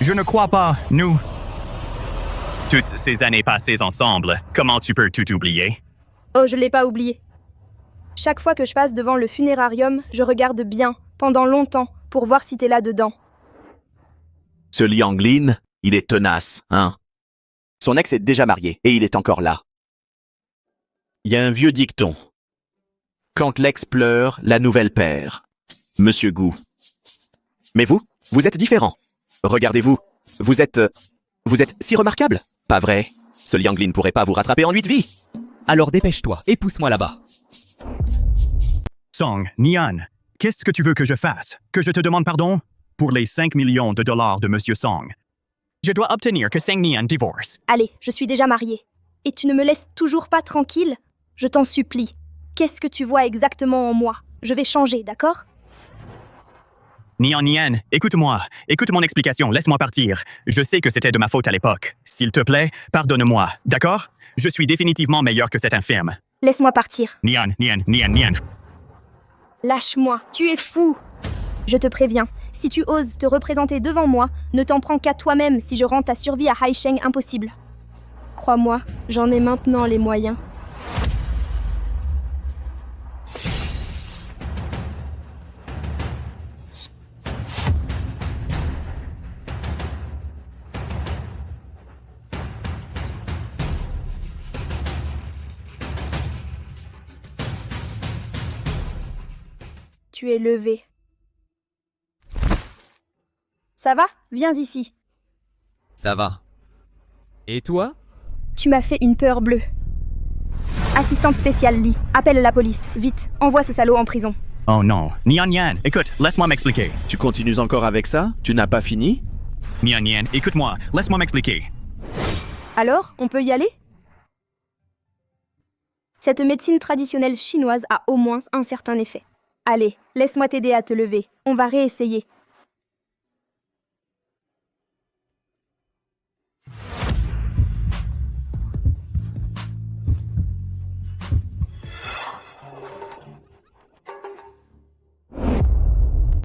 Je ne crois pas, nous. Toutes ces années passées ensemble, comment tu peux tout oublier? Oh, je l'ai pas oublié. Chaque fois que je passe devant le funérarium, je regarde bien, pendant longtemps, pour voir si t'es là dedans. Ce Liang Lin, il est tenace, hein? Son ex est déjà marié et il est encore là. Il y a un vieux dicton. Quand l'ex pleure, la nouvelle perd. Monsieur Gu. Mais vous êtes différent. Regardez-vous, vous êtes si remarquable. Pas vrai? Ce Liang Lin pourrait pas vous rattraper en 8 vies. Alors dépêche-toi et pousse-moi là-bas. Song, Nian, qu'est-ce que tu veux que je fasse? Que je te demande pardon? Pour les 5 millions de dollars de Monsieur Song. Je dois obtenir que Seng Nian divorce. Allez, je suis déjà mariée. Et tu ne me laisses toujours pas tranquille? Je t'en supplie. Qu'est-ce que tu vois exactement en moi? Je vais changer, d'accord? Nian Nian, écoute-moi. Écoute mon explication, laisse-moi partir. Je sais que c'était de ma faute à l'époque. S'il te plaît, pardonne-moi, d'accord? Je suis définitivement meilleur que cet infirme. Laisse-moi partir. Nian, Nian, Nian, Nian. Lâche-moi, tu es fou. Je te préviens, si tu oses te représenter devant moi, ne t'en prends qu'à toi-même si je rends ta survie à Haisheng impossible. Crois-moi, j'en ai maintenant les moyens. Tu es levé. Ça va? Viens ici. Ça va. Et toi? Tu m'as fait une peur bleue. Assistante spéciale Lee, appelle la police, vite, envoie ce salaud en prison. Oh non. Nian Nian, écoute, laisse-moi m'expliquer. Tu continues encore avec ça? Tu n'as pas fini? Nian Nian, écoute-moi, laisse-moi m'expliquer. Alors, on peut y aller? Cette médecine traditionnelle chinoise a au moins un certain effet. Allez, laisse-moi t'aider à te lever. On va réessayer.